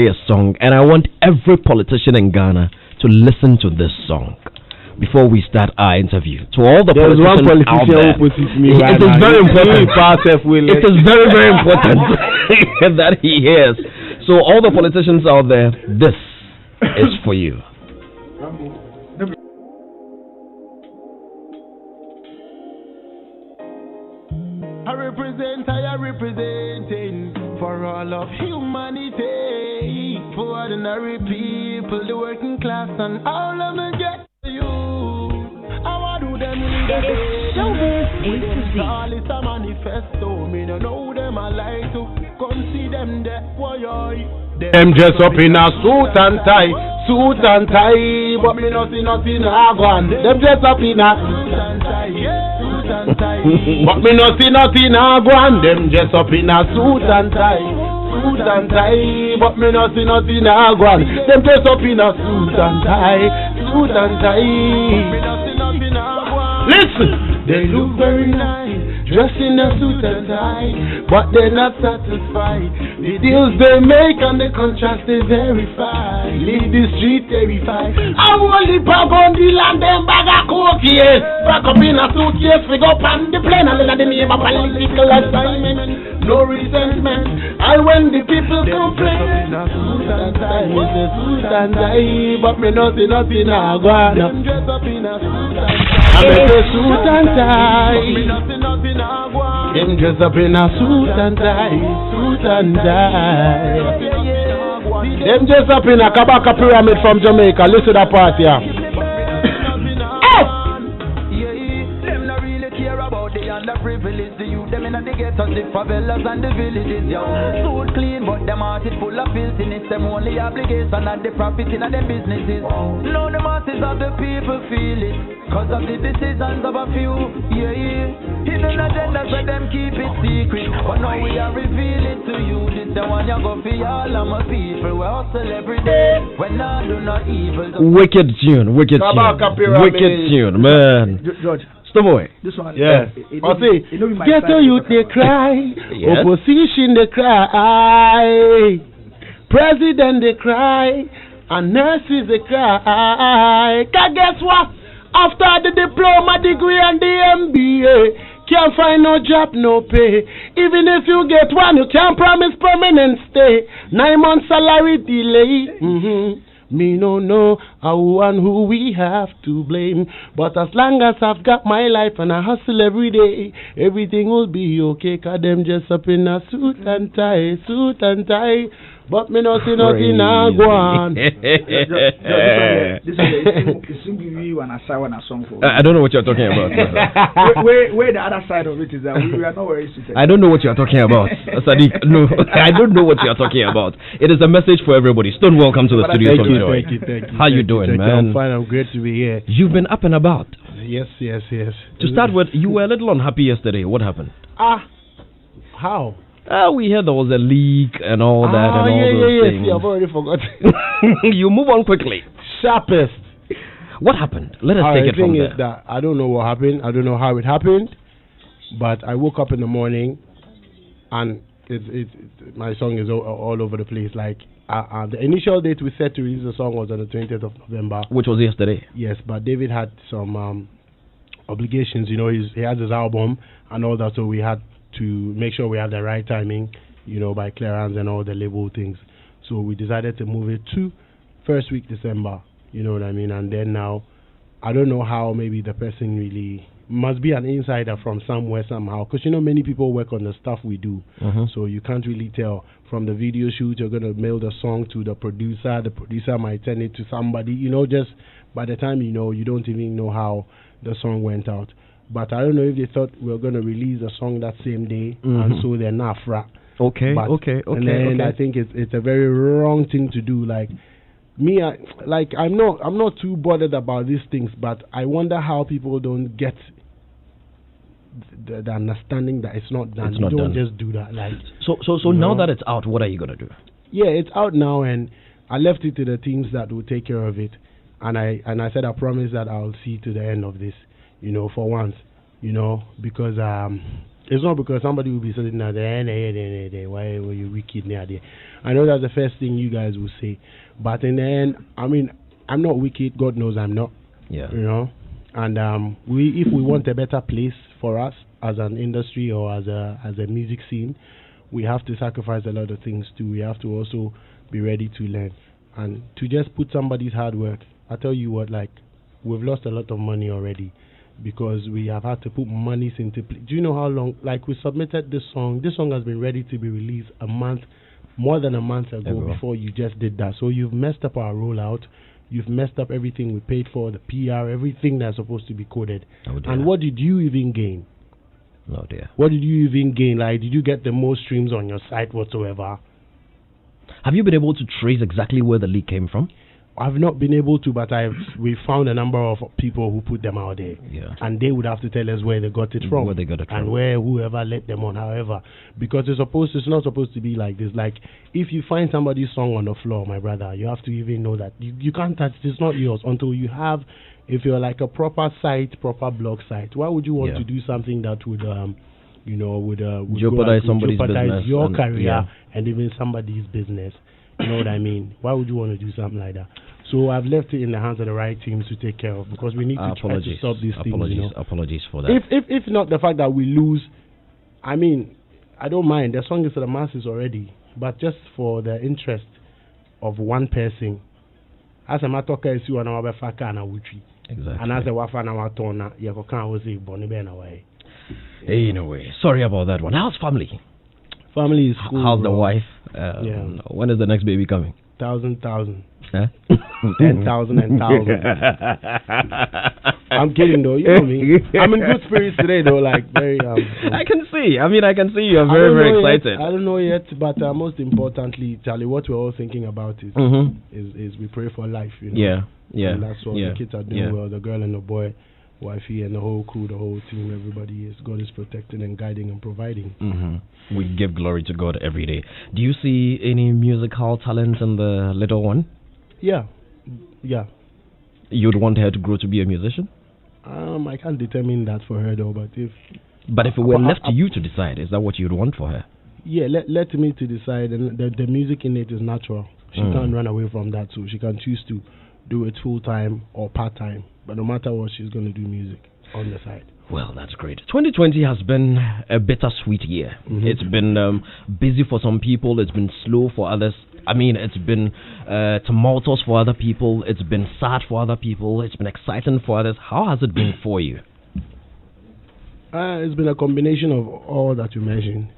A song, and I want every politician in Ghana to listen to this song before we start our interview. To all the There's one politicians out politician there, who pushes me right it is now. very important. It is very, very It important that he hears. So all the politicians out there, this is for you. I representing for all of humanity, for ordinary people, the working class, and all of them get to you. I want to them in the day. Showbiz A to Z. All is a manifesto. Me no know them I like to come see them there. Why Them dress up in a suit and tie, but me not see nothing I want. Them dress up in a suit and tie, yeah. but me not see nothing I want. Them dress up in a suit and tie, but me not see nothing I want. Them dress up in a suit and tie, Listen, they look very nice, dressed in a suit and tie, but they're not satisfied. The deals they make and the contrast they verify. Leave the street terrified. I only bag on the land, them bag a coke, yes. Back up in a suitcase, we go on the plane and let the name of political assignment. No resentment. And when the people complain, suit and tie, suit and tie, but me nothing I want. Them dress up in a suit and tie. I'm a suit and tie. But me nothing I want. Them dress up in a suit and tie, Them dress up in a Kabaka pyramid from Jamaica. Listen to that part here. Them not really care about the underprivileged. The youth, them in the ghettos, the favelas and the villages, yo. Suit clean, but them heart is full of filthiness. Them only obligation and the profit in their businesses. Now the masses of the people feel it, cause of the decisions of a few, hidden agendas where them keep it secret. But now we are revealing to you. This the one you go for all of my people. We hustle every day when I do not evil. Wicked tune, man. George. Stonebwoy. This one, yeah. Get to youth they cry, Yes. opposition they cry, president they cry, and nurses they cry. Cause guess what? After the diploma degree and the MBA, can't find no job, no pay. Even if you get one, you can't promise permanent stay. 9 months salary delay. Me no know how and who we have to blame. But as long as I've got my life and I hustle every day, everything will be okay. Cause them just up in a suit and tie. But me not see nothing I go on. This is you and a song for. I don't know what you're talking about. Where the other side of it is that we are not very suited. I don't know what you're talking about. Sadiq, no, I don't know what you're talking about. It is a message for everybody. Stone, welcome to the studio. Thank you. How you doing, man? I'm fine. I'm great to be here. You've been up and about. Yes. To start with, you were a little unhappy yesterday. What happened? How? We heard there was a leak and all that and all those things. I've already forgotten. You move on quickly. Sharpest. What happened? Let us take it from there. The thing is that I don't know what happened. I don't know how it happened. But I woke up in the morning and my song is all over the place. Like the initial date we set to release the song was on the 20th of November. Which was yesterday. Yes, but David had some obligations. You know, he has his album and all that, so we had to make sure we have the right timing, you know, by clearance and all the label things. So we decided to move it to first week December, you know what I mean? And then now, I don't know how maybe the person really must be an insider from somewhere somehow, because, you know, many people work on the stuff we do. So you can't really tell. From the video shoot, you're going to mail the song to the producer might send it to somebody, you know, just by the time you know, you don't even know how the song went out. But I don't know if they thought we were going to release the song that same day, and so they're not fra. Okay. And then I think it's a very wrong thing to do. Like me, I'm not too bothered about these things, but I wonder how people don't get the understanding that it's not done. You don't just do that. Like so now that it's out, what are you gonna do? Yeah, it's out now, and I left it to the teams that will take care of it. And I said I promise that I'll see to the end of this. You know, for once, you know, because It's not because somebody will be sitting there, why were you wicked near there? I know that's the first thing you guys will say. But in the end, I mean, I'm not wicked. God knows I'm not. Yeah. You know? And if we want a better place for us as an industry or as a music scene, we have to sacrifice a lot of things too. We have to also be ready to learn. And to just put somebody's hard work, I tell you what, like, we've lost a lot of money already. Because we have had to put monies into play. Do you know how long? Like, we submitted this song. This song has been ready to be released more than a month ago before you just did that. So you've messed up our rollout. You've messed up everything we paid for, the PR, everything that's supposed to be coded. Oh, and what did you even gain? Oh dear. What did you even gain? Like, did you get the most streams on your site whatsoever? Have you been able to trace exactly where the leak came from? I've not been able to, but we found a number of people who put them out there, and they would have to tell us where they got it from, and where whoever let them on. However, because it's not supposed to be like this. Like, if you find somebody's song on the floor, my brother, you have to even know that you can't touch it. It's not yours until you have. If you're like a proper site, proper blog site, why would you want to do something that would would jeopardize somebody's business, your career, and even somebody's business? You know what I mean? Why would you want to do something like that? So I've left it in the hands of the right teams to take care of, because we need to try to stop these things. Apologies for that. If not the fact that we lose, I mean, I don't mind. The song is for the masses already, but just for the interest of one person. As a matter of fact, you are now a faka and a witchy. Exactly. And as a wafa na watona, you can't was a bonny ben away. Anyway, sorry about that one. How's family? Family is cool. How's the wife? When is the next baby coming? 1,000. Huh? 10,000. I'm kidding though, you know me. I'm in good spirits today though, like very. I can see. I can see you're very, very excited. I don't know yet, but most importantly, Charlie, what we're all thinking about is we pray for life. You know? Yeah. And that's what the kids are doing well. The girl and the boy, wifey and the whole crew, the whole team, everybody is. God is protecting and guiding and providing. We give glory to God every day. Do you see any musical talent in the little one? Yeah. You'd want her to grow to be a musician? I can't determine that for her though, but if it were left to you to decide, is that what you'd want for her? Yeah, let me to decide, and the music in it is natural. She can't run away from that, so she can choose to do it full time or part time. But no matter what, she's going to do music on the side. Well, that's great. 2020 has been a bittersweet year. It's been busy for some people. It's been slow for others. I mean, it's been tumultuous for other people. It's been sad for other people. It's been exciting for others. How has it been for you? It's been a combination of all that you mentioned.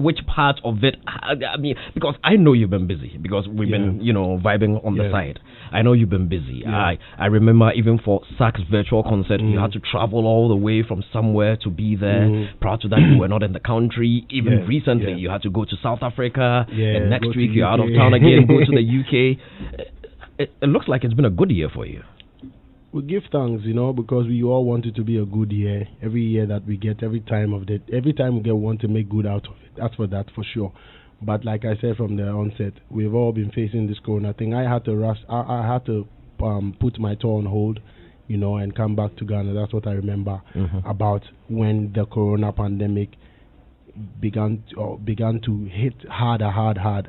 Which part of it? I mean, because I know you've been busy, because we've been, vibing on the side. I know you've been busy. I remember even for Sack's virtual concert, you had to travel all the way from somewhere to be there. Prior to that, you were not in the country. Even recently, you had to go to South Africa. And next week, you're out of town again, go to the UK. It looks like it's been a good year for you. We give thanks, because we all want it to be a good year. Every year that we get, every time we want to make good out of it. That's for sure. But like I said from the onset, we've all been facing this corona thing. I had to put my tour on hold, and come back to Ghana. That's what I remember about when the corona pandemic began to hit hard.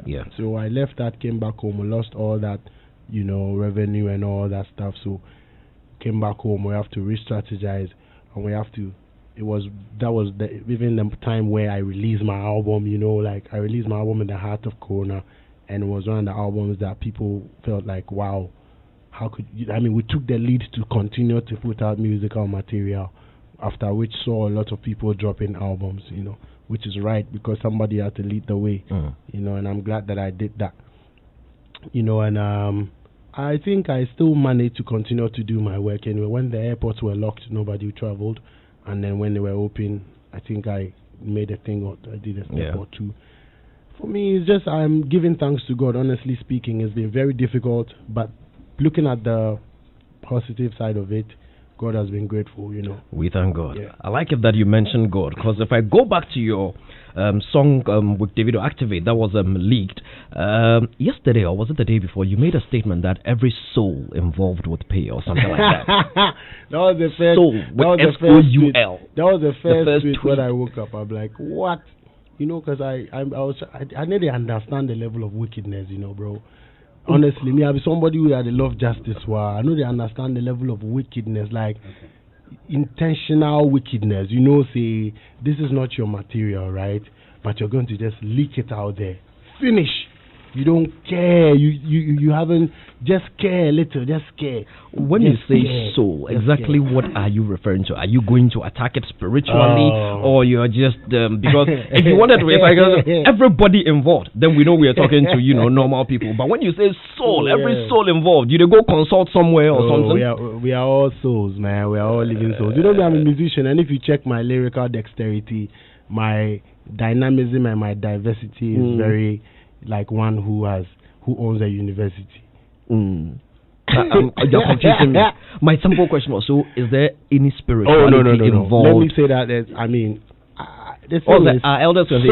Yeah. So I left that, came back home, we lost all that, revenue and all that stuff. So came back home, we have to re-strategize, and we have to. That was even the time where I released my album. I released my album in the heart of Corona, and it was one of the albums that people felt like, wow, how could you? I mean, we took the lead to continue to put out musical material, after which saw a lot of people dropping albums. Which is right, because somebody had to lead the way. And I'm glad that I did that. And I think I still managed to continue to do my work anyway. When the airports were locked, nobody traveled. And then when they were open, I think I made a thing, or I did a step or two. For me, it's just I'm giving thanks to God. Honestly speaking, it's been very difficult. But looking at the positive side of it, God has been grateful, you know. We thank God. Yeah. I like it that you mentioned God, because if I go back to your song with Davido, Activate, that was leaked yesterday, or was it the day before? You made a statement that every soul involved would pay, or something like that. That was the first. Soul with S-O-U-L. That was the first tweet when I woke up. I'm like, what? You know, because I need to understand the level of wickedness, you know, bro. Honestly, me, I be somebody who had a love justice. I know they understand the level of wickedness, like intentional wickedness. You know, say this is not your material, right? But you're going to just leak it out there. Finish. You don't care. You haven't. Just care a little. Just care. When you say soul, exactly what are you referring to? Are you going to attack it spiritually, or you're just because if you wanted to attack everybody involved, then we know we are talking to normal people. But when you say soul, every soul involved, you go consult somewhere or something. We are all souls, man. We are all living souls. You know, I'm a musician, and if you check my lyrical dexterity, my dynamism and my diversity is very like one who owns a university. You're confusing me. My simple question was: so, is there any spirituality involved? Let me say that. Our elders will say,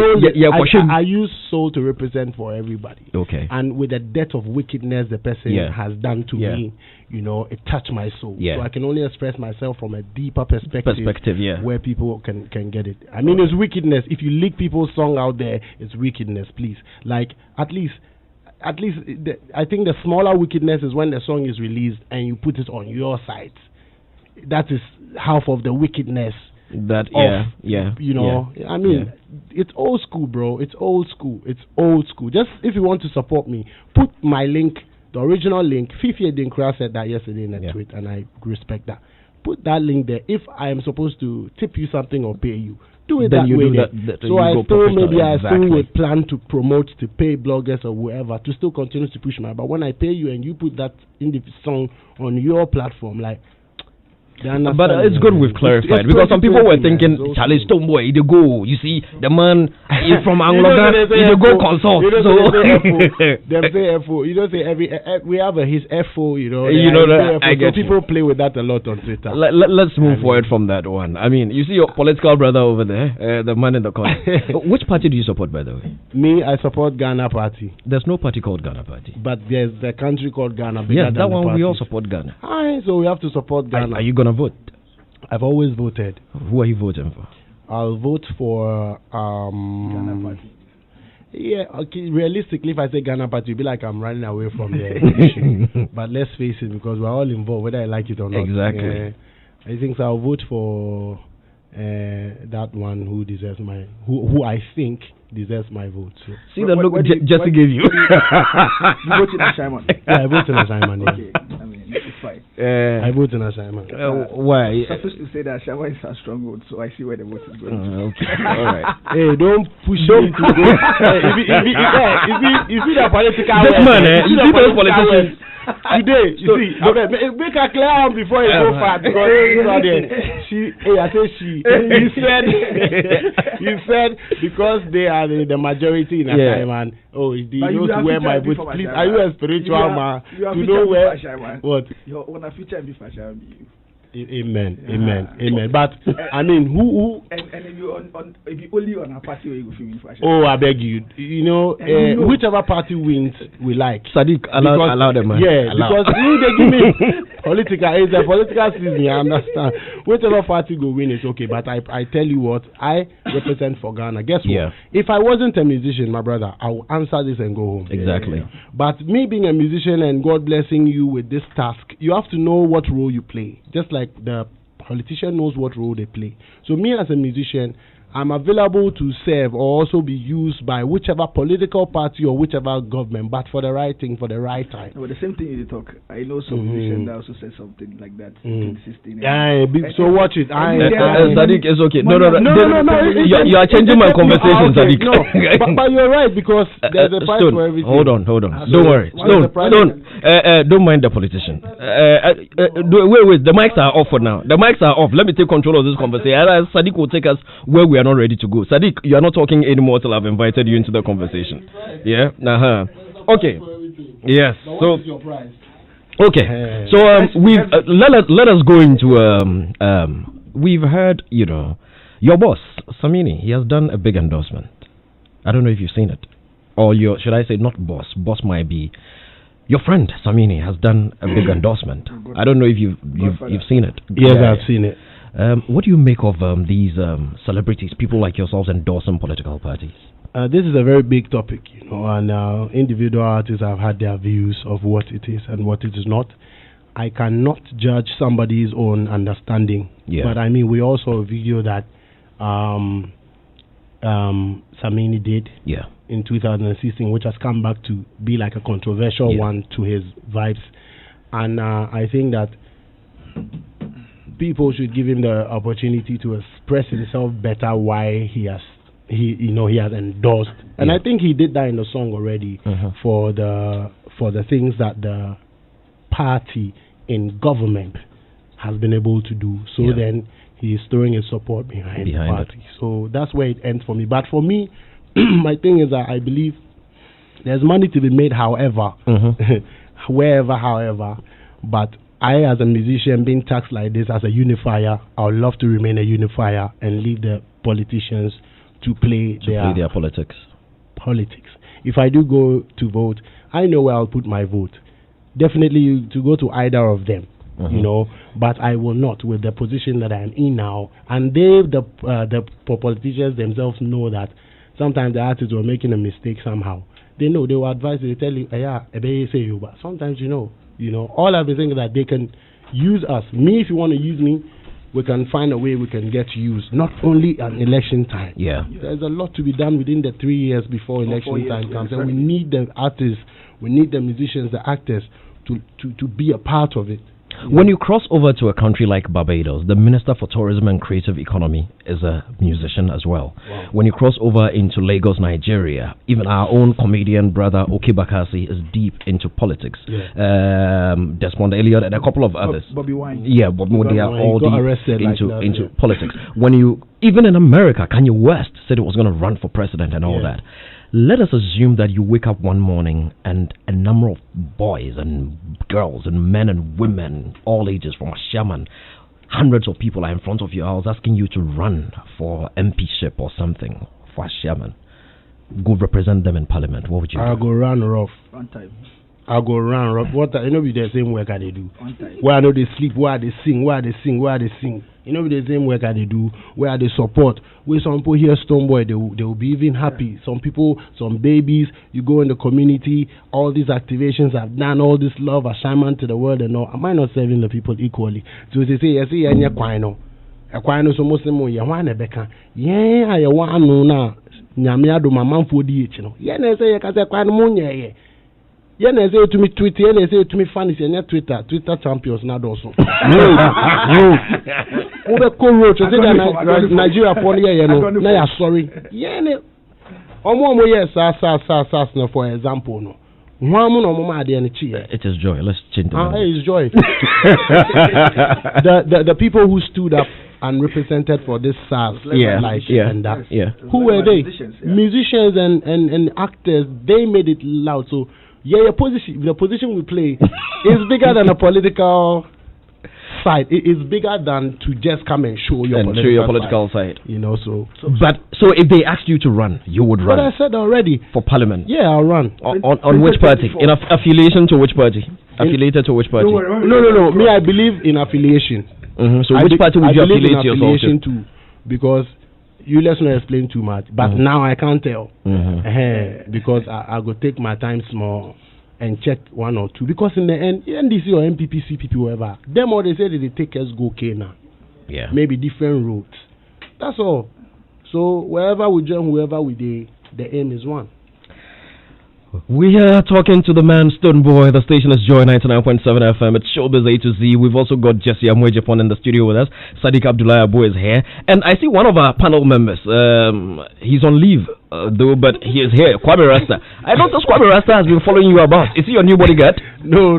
I use soul to represent for everybody. Okay. And with the depth of wickedness the person has done to me, it touched my soul. Yeah. So I can only express myself from a deeper perspective where people can get it. I mean, it's wickedness. If you leak people's song out there, it's wickedness, please. Like, at least I think the smaller wickedness is when the song is released and you put it on your site. That is half of the wickedness. I mean, it's old school, bro. It's old school. Just if you want to support me, put my link, the original link. Fifi Dinkra said that yesterday in a tweet, and I respect that. Put that link there. If I am supposed to tip you something or pay you, do it then that way. So I still would plan to promote, to pay bloggers or whoever to still continue to push my. But when I pay you and you put that in the song on your platform, like. But it's good we've clarified, because some people were thinking, Charlie Stonebwoy, they go. You see, the man is from Angola, they go consult. Them say FO. You don't say we have his FO, I get people play with that a lot on Twitter. Let's move forward from that one. I mean, you see your political brother over there, the man in the corner. Which party do you support, by the way? Me, I support Ghana Party. There's no party called Ghana Party. But there's the country called Ghana. Yes, that one we all support Ghana. So we have to support Ghana. Are you going to vote? I've always voted. Who are you voting for? I'll vote for Ghana Party. Yeah, okay. Realistically, if I say Ghana Party, it'll be like I'm running away from the issue. But let's face it, because we're all involved, whether I like it or not. Exactly. I think so. I'll vote for that one who deserves who I think deserves my vote. So. See the look Jesse gave you. You voted on Simon. Yeah, I voted on Simon. Yeah. Okay, I mean it's fine. I voted on Simon. Why? Supposed to say that Simon is a strong vote, so I see where the vote is going. Okay, all right. Hey, don't push me to go. You see the political. This man, you see those politicians. Today, you see, make her clear out before you go far, because you said because they are the majority in Simon. You know where my vote. Please, are you a spiritual man to know where? What? You're on a future in Bifa shall be you. Amen. But I mean, who? And if you if you only on a party where you go feel fashion. Oh, I beg you. Whichever party wins, we like. Sadiq, allow them, man. Yeah, because they give me political. It's a political season. I understand. Whichever party go win is okay. But I tell you what, I represent for Ghana. Guess what? If I wasn't a musician, my brother, I will answer this and go home. Exactly. But me being a musician and God blessing you with this task, you have to know what role you play. Just like the politician knows what role they play. So me as a musician, I'm available to serve or also be used by whichever political party or whichever government, but for the right thing, for the right time. No, the same thing you talk. I know some musicians that also said something like that in 2016. So watch it. Sadiq, it's okay. No. You are changing my conversation, Sadiq. No, but you're right, because there's a price for everything. Hold on. Don't worry. Don't mind the politician. Wait. The mics are off for now. The mics are off. Let me take control of this conversation. Sadiq will take us where we are not ready to go. Sadiq, you are not talking anymore till I've invited you into the conversation. Yeah? Okay. Yes. So, Okay, so we've let us go into we've heard, you know, your boss Samini, he has done a big endorsement. I don't know if you've seen it, or your, should I say not boss? Boss might be your friend Samini has done a big endorsement. I don't know if you've seen it. Yes, I've seen it. What do you make of these celebrities, people like yourselves, endorsing political parties? This is a very big topic, you know, and individual artists have had their views of what it is and what it is not. I cannot judge somebody's own understanding, but I mean, we also saw a video that Samini did in 2016, which has come back to be like a controversial one to his vibes, and I think that people should give him the opportunity to express himself better why he has endorsed, and I think he did that in the song already for the things that the party in government has been able to do. So then he is throwing his support behind the party. So that's where it ends for me. But for me, my thing is that I believe there's money to be made, however, wherever, however, but I, as a musician, being taxed like this as a unifier, I would love to remain a unifier and leave the politicians to play their politics. If I do go to vote, I know where I'll put my vote. Definitely to go to either of them, you know, but I will not with the position that I am in now. And the politicians themselves know that sometimes the artists were making a mistake somehow. They know, they will advise you, they tell you, but sometimes, you know, all I've been saying is that they can use us. Me, if you want to use me, we can find a way we can get used, not only at election time. There's a lot to be done within the 3 years before election time comes, and we need the artists, we need the musicians, the actors to be a part of it. When you cross over to a country like Barbados, the Minister for Tourism and Creative Economy is a musician as well. When you cross over into Lagos, Nigeria, even our own comedian brother Oke Bakassi is deep into politics. Desmond Elliott and a couple of others. Bobby Wine. They are all deep into politics. When you, even in America, Kanye West said he was going to run for president and all that. Let us assume that you wake up one morning and a number of boys and girls and men and women, all ages, from a shaman, hundreds of people are in front of your house asking you to run for MPship or something, for a shaman. Go represent them in parliament. What would you do? I'll go run rough. One time. I'll go run rough. What you know, be the same work they do. Where I know they sleep, where they sing, where they sing. You know, the same work they do, where they support. Where some people hear Stonebwoy, they will be even happy. Some people, some babies, you go in the community, all these activations have done, all this love, assignment to the world and all. Am I not serving the people equally? So they say, yes, yeah, kwano. A kwano so most mo ya wana beka. Yeah, ya wano na nyamia do mama for the no. Yeah, na say ya kase kwano mo nye. Yeah, na say to me Twitter, yeah, na say to me fans, yeah, Twitter champions na also. No. Over co-roach, I say that Nigeria for yeah, no, na ya sorry. Yeah, ne. Omo yes, sa no, for example, no. It is joy. Let's change it. It is joy. the people who stood up and represented for this SARS, and that. Who were they? Musicians and actors. They made it loud. So the position we play is bigger than a political side. It is bigger than to just come and show your political side. You know, so if they asked you to run, you would run. But I said already for parliament. Yeah, I'll run. On which party? In affiliation to which party? Affiliated to which party? No. Me, I believe in affiliation. So which party would you affiliate yourself to? Because let's not explain too much. But now I can't tell. Because I go take my time small and check one or two. Because in the end, NDC or MPP, CPP, whoever, them all they say that they take us go Kenya. Yeah. Maybe different routes. That's all. So wherever we join, whoever we do, the aim is one. We are talking to the man Stonebwoy. The station is Joy 99.7 FM. It's Showbiz A to Z. We've also got Jesse Amwe Japan in the studio with us. Sadiq Abdullah Abu is here. And I see one of our panel members. He's on leave, though, but he is here. Kwame Rasta. I noticed Kwame Rasta has been following you about. Is he your new bodyguard? No.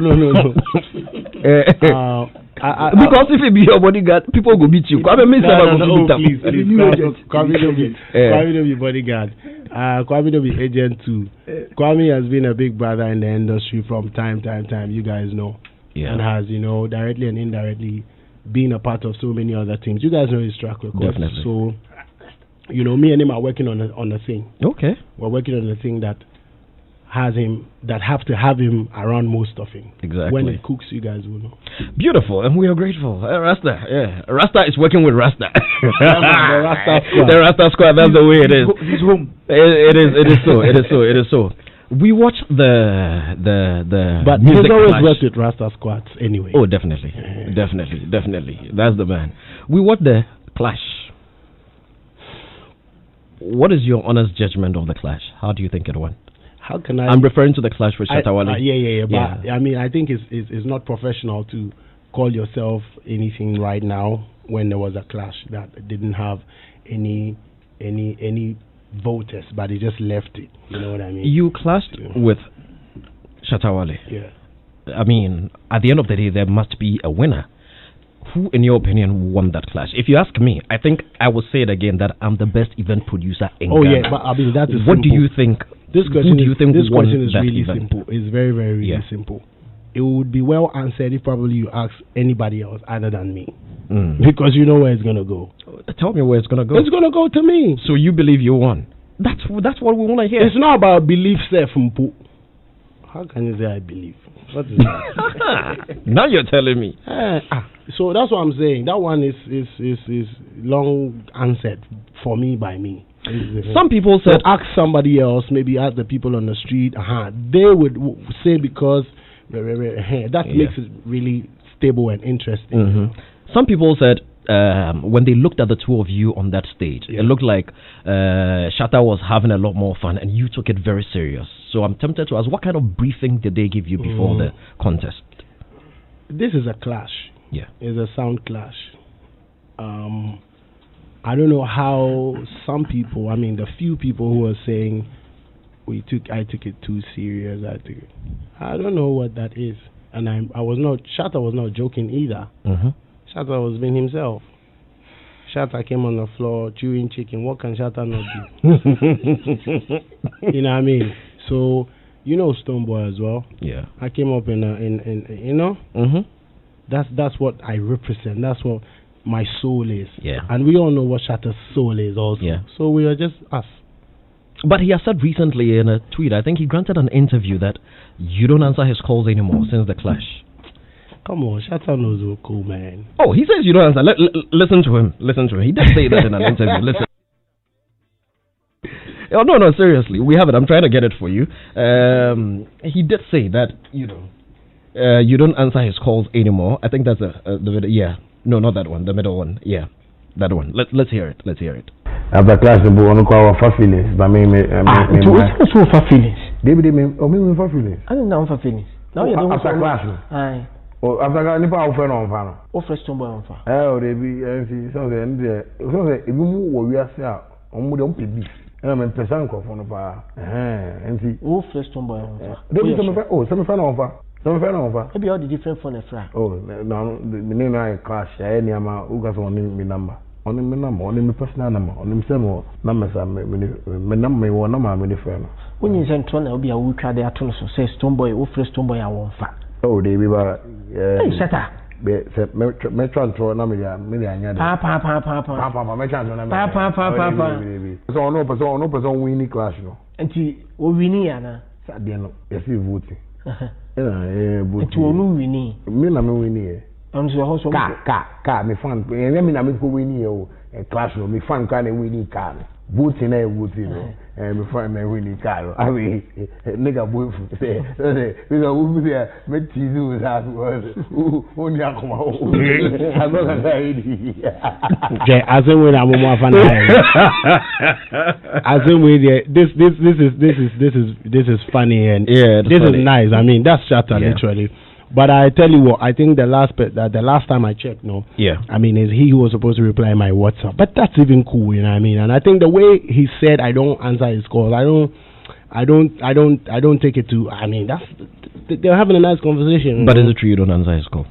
Because if he be your bodyguard, people go beat you. Kwame means never go beat him. Kwame don't be bodyguard. Kwame don't be agent too. Kwame has been a big brother in the industry from time. You guys know. and has, directly and indirectly been a part of so many other things. You guys know his track record. Definitely. So, me and him are working on a thing. Okay. We're working on a thing that have to have him around most of him. Exactly. When it cooks, you guys will know. Beautiful, and we are grateful. Rasta, Rasta is working with Rasta. The Rasta Squad. That's the way it is. He's home. It is so. We watch the but music he's always clash. worked with Rasta Squads anyway. Oh, definitely. That's the man. We watch the clash. What is your honest judgment of the clash? How do you think it went? How can I? I'm referring to the clash with Shatta. But I mean, I think it's not professional to call yourself anything right now when there was a clash that didn't have any voters, but he just left it. You know what I mean? You clashed with Shatta. Yeah. I mean, at the end of the day, there must be a winner. Who, in your opinion, won that clash? If you ask me, I think I will say it again that I'm the best event producer in Ghana. Yeah, but I mean that is. What simple. do you think? This question is really event? simple. It's very, very, really simple. It would be well answered if probably you ask anybody else other than me, because you know where it's gonna go. Tell me where it's gonna go. It's gonna go to me. So you believe you won? That's what we want to hear. It's not about belief, self. How can you say I believe? What is that? Now you're telling me. So that's what I'm saying. That one is long answered for me by me. Some people said, ask somebody else, maybe ask the people on the street. They would say because that makes it really stable and interesting. Some people said when they looked at the two of you on that stage, it looked like Shatta was having a lot more fun and you took it very serious. So I'm tempted to ask, what kind of briefing did they give you before the contest? This is a clash. Yeah. It's a sound clash. I don't know how some people, I mean the few people who are saying I took it too serious, I don't know what that is. And Shatta was not joking either. Shatta was being himself. Shatta came on the floor chewing chicken. What can Shatta not do? You know what I mean? So, Stonebwoy as well. Yeah. I came up that's what I represent. That's what my soul is. Yeah. And we all know what Shatta's soul is also. Yeah. So we are just us. But he has said recently in a tweet, I think he granted an interview that you don't answer his calls anymore since the clash. Come on, Shatta knows we're cool, man. Oh, he says you don't answer. Listen to him. He did say that in an interview. Listen. Oh, no, seriously. We have it. I'm trying to get it for you. He did say that, you don't answer his calls anymore. I think that's No, not that one. The middle one. Yeah, that one. Let's hear it. After class, the boy on call for feelings. But me, what's for feelings? David, me for feelings. I don't know for feelings. Now you after class. Aye. Oh, after class, ni pa offer on fan. Offer Stonebwoy on fan. Oh, David, so if you move where we are, on would don't be. And I'm person for no pa. And see. Offer Stonebwoy on fan. David, some fan on fan. Some fan on fan. Maybe all the different phone fra. Oh, no, the name I class. I any ama who got on me number. On my number, on my personal number, on himself, numbers are my number, one number, my friend. When you send one, I'll be a week at the Atunus, say Stonebwoy, offer Stonebwoy, I won't fat. Oh, they be about Shatta. Metron to a million. Papa, my chance on Papa. So no person winning class, no. And we winning, Anna. Sadiano, yes, you voting. To winning. Me, I'm winning. I'm so also car, me fan. I mean, I'm winning a classroom. Me fan kind of winning car. Voting, and me fan my winning car. I mean, nigga, boy, say, we go there, make you that was only a come out. I'm not okay, as in when I'm more fan. As in when this is funny and this is nice. I mean, that's Shatta literally. But I tell you what, I think the last time I checked, I mean, is he who was supposed to reply my WhatsApp. But that's even cool, you know what I mean? And I think the way he said I don't answer his calls, I don't take it to. I mean, they're having a nice conversation. But is it true you don't answer his call?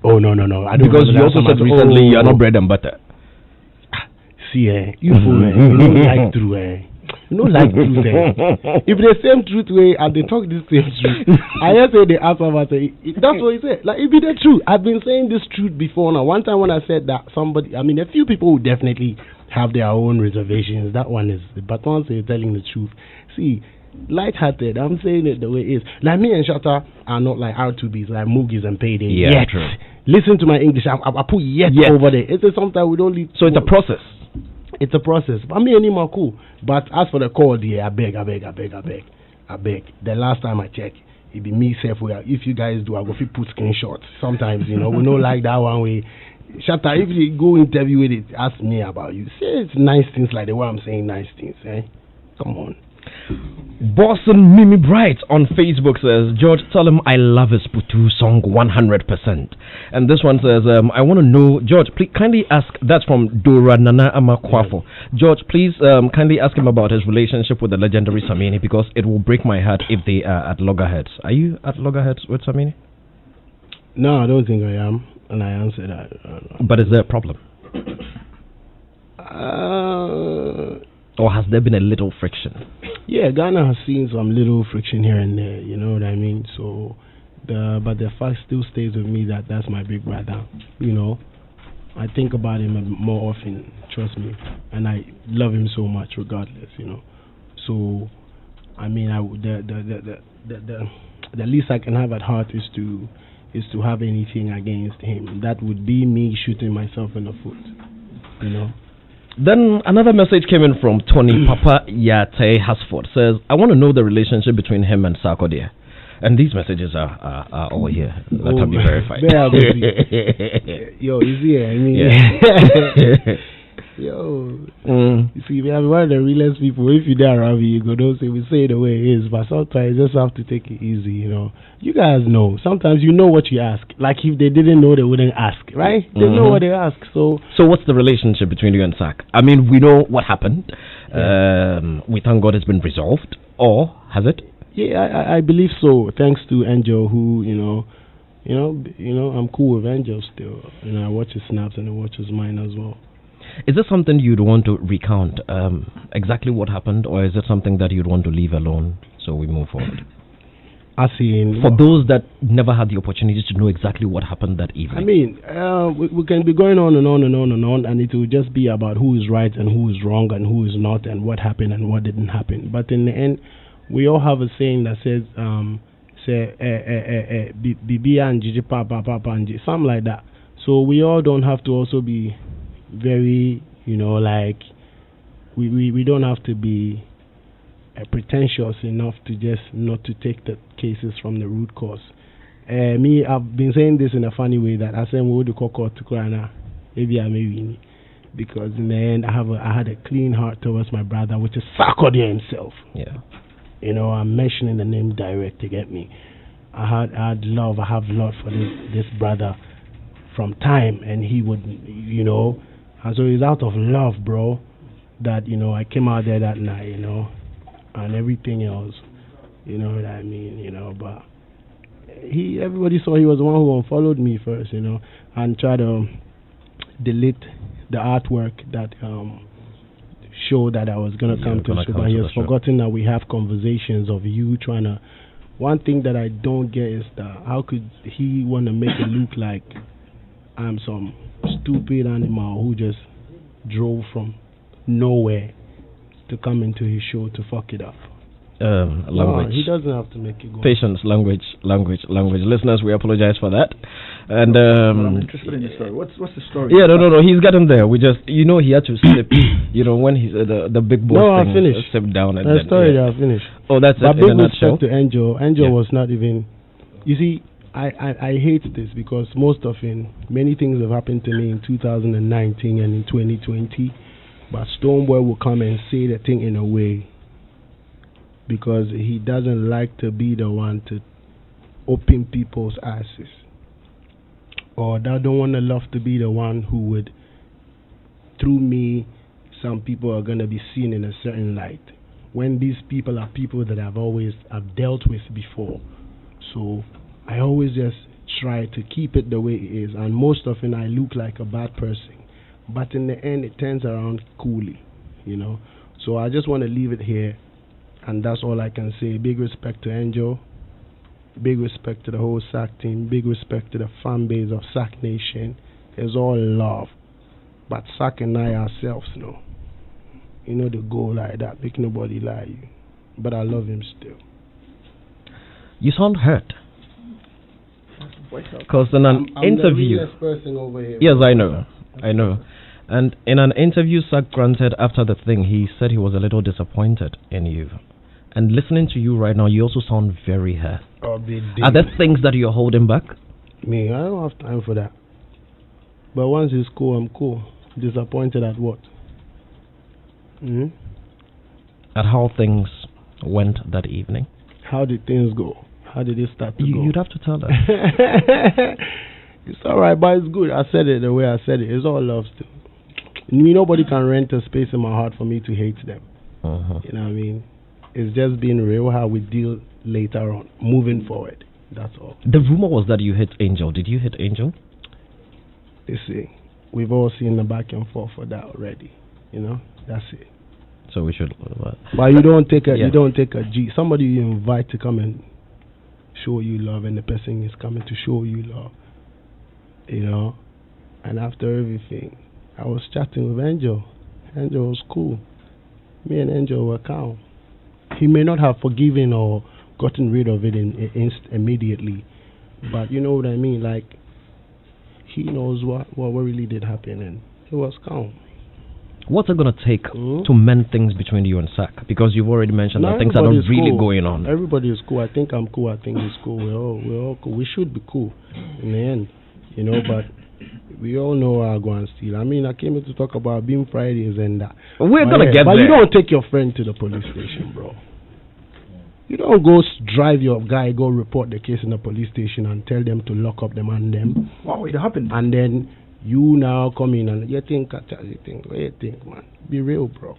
Oh no, I don't. Because you also said recently you are not bread and butter. See, you fool, you don't like through, You know, like truth. If the same truth way and they talk this same truth, I just say they ask about it. That's what he said. Like, it be the truth. I've been saying this truth before now. One time when I said that somebody, I mean, a few people would definitely have their own reservations. That one is, but once they're telling the truth, see, lighthearted. I'm saying it the way it is. Like me and Shatta are not like R2Bs, like Moogies and Payday. Yeah, true. Listen to my English. I put yet over there. It's sometimes we don't leave. So it's a process. It's a process. I mean, anymore cool. But as for the call, I beg. The last time I checked, it be me safe. If you guys do, I go put screenshots. Sometimes, we don't like that one way. Shatta, if you go interview with it, ask me about you. Say it's nice things like the way I'm saying nice things. Come on. Boston Mimi Bright on Facebook says, George, tell him I love his Putu song 100%. And this one says, I want to know, George, please kindly ask, that's from Dora Nana Amakwafo. George, please kindly ask him about his relationship with the legendary Samini, because it will break my heart if they are at loggerheads. Are you at loggerheads with Samini? No, I don't think I am. And I answered that. But is there a problem? Or has there been a little friction? Yeah, Ghana has seen some little friction here and there, you know what I mean? So, but the fact still stays with me that that's my big brother, you know. I think about him more often, trust me, and I love him so much regardless, you know. So, I mean, the least I can have at heart is to have anything against him. That would be me shooting myself in the foot, you know. Then another message came in from Tony Papa Yate Hasford. Says, I want to know the relationship between him and Sarkodie. And these messages are all here. That have been verified. Yo, you see, I mean, yo, you see, we have one of the realest people. If you're there around me, you go, don't say, we say it the way it is. But sometimes you just have to take it easy, you know. You guys know. Sometimes you know what you ask. Like if they didn't know, they wouldn't ask, right? They know what they ask. So what's the relationship between you and Sak? I mean, we know what happened. We thank God it's been resolved. Or has it? Yeah, I believe so. Thanks to Angel, who I'm cool with Angel still. You know, I watch his snaps and I watch his mine as well. Is this something you'd want to recount exactly what happened, or is it something that you'd want to leave alone so we move forward? For those that never had the opportunity to know exactly what happened that evening. I mean, we can be going on and on and on and on, and it will just be about who is right and who is wrong and who is not and what happened and what didn't happen. But in the end, we all have a saying that says, Bibi and Gigi Papa and something like that. So we all don't have to also be very, you know, like we don't have to be pretentious enough to just not to take the cases from the root cause. I've been saying this in a funny way that I said we would call to Krana, maybe I may win, because in the end I had a clean heart towards my brother, which is Sarkodie himself. Yeah, you know, I'm mentioning the name direct to get me. I have love for this brother from time, and he would, you know. And so it's out of love, bro, that, you know, I came out there that night, you know, and everything else, you know what I mean, you know, but everybody saw he was the one who unfollowed me first, you know, and tried to delete the artwork that showed that I was going to come to the show, but he has forgotten that we have conversations of you trying to. One thing that I don't get is that how could he want to make it look like I'm some stupid animal who just drove from nowhere to come into his show to fuck it up. Language. No, he doesn't have to make it go. Patience, language. Listeners, we apologize for that. And I'm interested in the story. What's the story? Yeah, no. He's gotten there. We just, you know, he had to slip. You know, when he the big boss thing, I finished. Stepped down and the story I finished. Oh, that's but it. Big respect to Angel. Angel was not even. You see, I hate this because many things have happened to me in 2019 and in 2020, but Stonebwoy will come and say the thing in a way because he doesn't like to be the one to open people's asses, or that don't want to love to be the one who would, through me, some people are going to be seen in a certain light, when these people are people that I've dealt with before. So I always just try to keep it the way it is, and most often I look like a bad person, but in the end it turns around coolly, you know. So I just want to leave it here, and that's all I can say. Big respect to Angel, big respect to the whole SAC team, big respect to the fan base of SAC Nation. It's all love, but SAC and I ourselves know. You know the goal like that, make nobody lie you. But I love him still. You sound hurt. Because in an interview, the person over here. Yes, I know. And in an interview SAC granted after the thing, he said he was a little disappointed in you. And listening to you right now, you also sound very hurt. Are there things that you're holding back? Me, I don't have time for that. But once it's cool, I'm cool. Disappointed at what? At how things went that evening. How did things go? How did it start to go? You'd have to tell us. It's alright, but it's good. I said it the way I said it. It's all love still. Nobody can rent a space in my heart for me to hate them. You know what I mean? It's just being real how we deal later on, moving forward. That's all. The rumor was that you hit Angel. Did you hit Angel? You see, we've all seen the back and forth for that already. You know, that's it. So we should. But you don't take a G. Somebody you invite to come and show you love, and the person is coming to show you love. You know, and after everything, I was chatting with Angel. Angel was cool. Me and Angel were calm. He may not have forgiven or gotten rid of it immediately, but you know what I mean. Like, he knows what really did happen, and he was calm. What's it going to take to mend things between you and SAC? Because you've already mentioned that things are not really going on. Everybody is cool. I think I'm cool. I think he's cool. We're all cool. We should be cool in the end, you know, but we all know how I go and steal. I mean, I came here to talk about Bhim Fridays and that. We're going to get there. But you don't take your friend to the police station, bro. You don't go drive your guy, go report the case in the police station and tell them to lock up them and them. Wow, it happened. And then you now come in and you think, man. Be real, bro.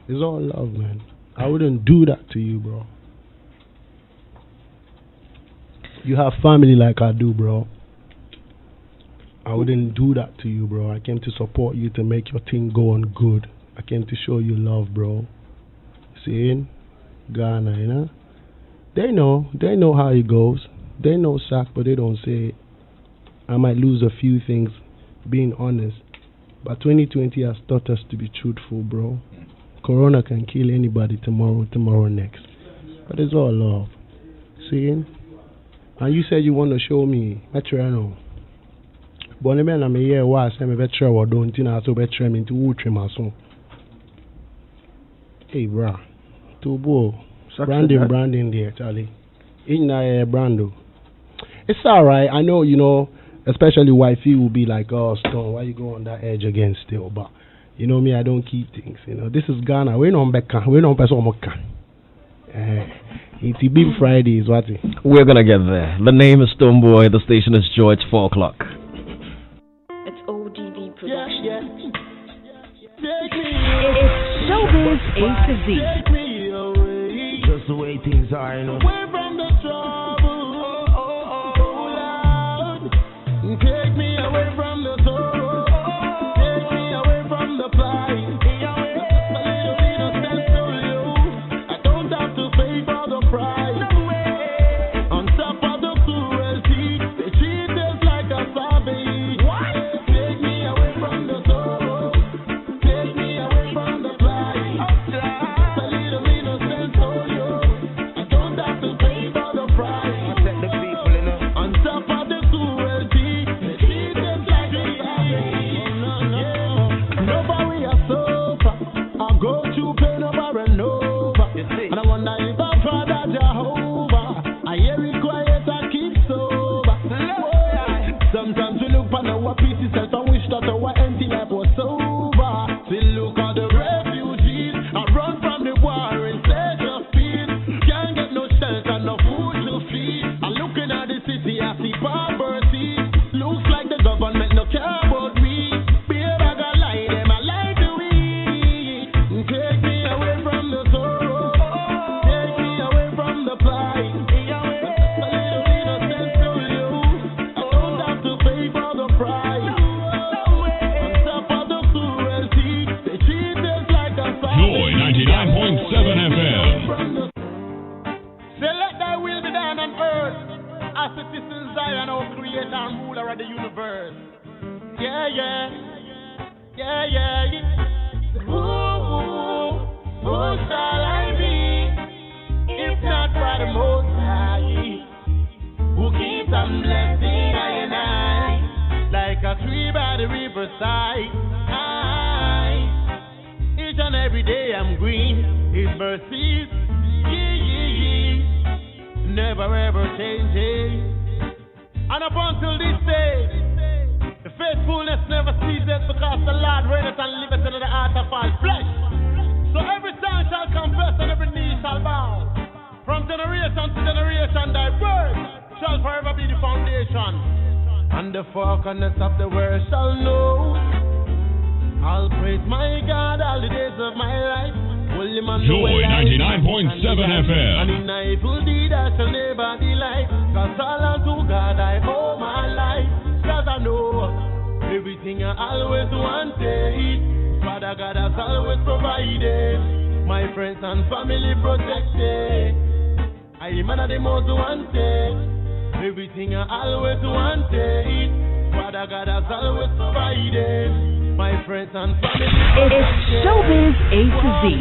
It's all love, man. I wouldn't do that to you, bro. You have family like I do, bro. I wouldn't do that to you, bro. I came to support you to make your thing go on good. I came to show you love, bro. See, Ghana, you know? They know how it goes. They know SAC, but they don't say it. I might lose a few things, being honest. But 2020 has taught us to be truthful, bro. Corona can kill anybody tomorrow next. But it's all love. See? And you said you want to show me. Metrano. But the man I'm here, why say me better or don't you know so better me to ultra my son. Hey, bro. Tubo. Branding there, Charlie. In Brando. It's alright. I know, you know, especially wifey will be like, oh, Stone, why you go on that edge again still? But, you know me, I don't keep things, you know. This is Ghana. We're not back. We're not back. It's Bhim Fridays, what? We're gonna get there. The name is Stonebwoy. The station is George 4 o'clock. It's ODB production. Yeah. It's Showbiz A to Z. Take me away. Just the way things are, you know. Away from the trouble. Lord. Take me away from the sorrow. Take me away from the plight. I don't have to pay for the price. On top of the cruelty, they treat us like a savage. Take me away from the sorrow. Take me away from the plight. A little innocent soul, I don't have to pay for the price. As it is in Zion, our creator and ruler of the universe. Yeah, yeah. Yeah, yeah, yeah. Who shall I be if not by the Most High? Who keeps on blessing I and I like a tree by the riverside? Each and every day I'm green. His mercies, never ever changing. And up until this day, the faithfulness never ceases, because the Lord reigneth and liveth in the heart of all flesh. So every tongue shall confess and every knee shall bow. From generation to generation, thy word shall forever be the foundation. And the four corners of the world shall know. I'll praise my God all the days of my life. Joy 99.7 FM. And in evil deed I shall never delight. Cause all unto God I owe my life. Cause I know everything I always wanted, Father God has always provided. My friends and family protected. I am one of the most wanted. Everything I always wanted, Father God has always provided. My friends and family protected. It's Showbiz A to Z.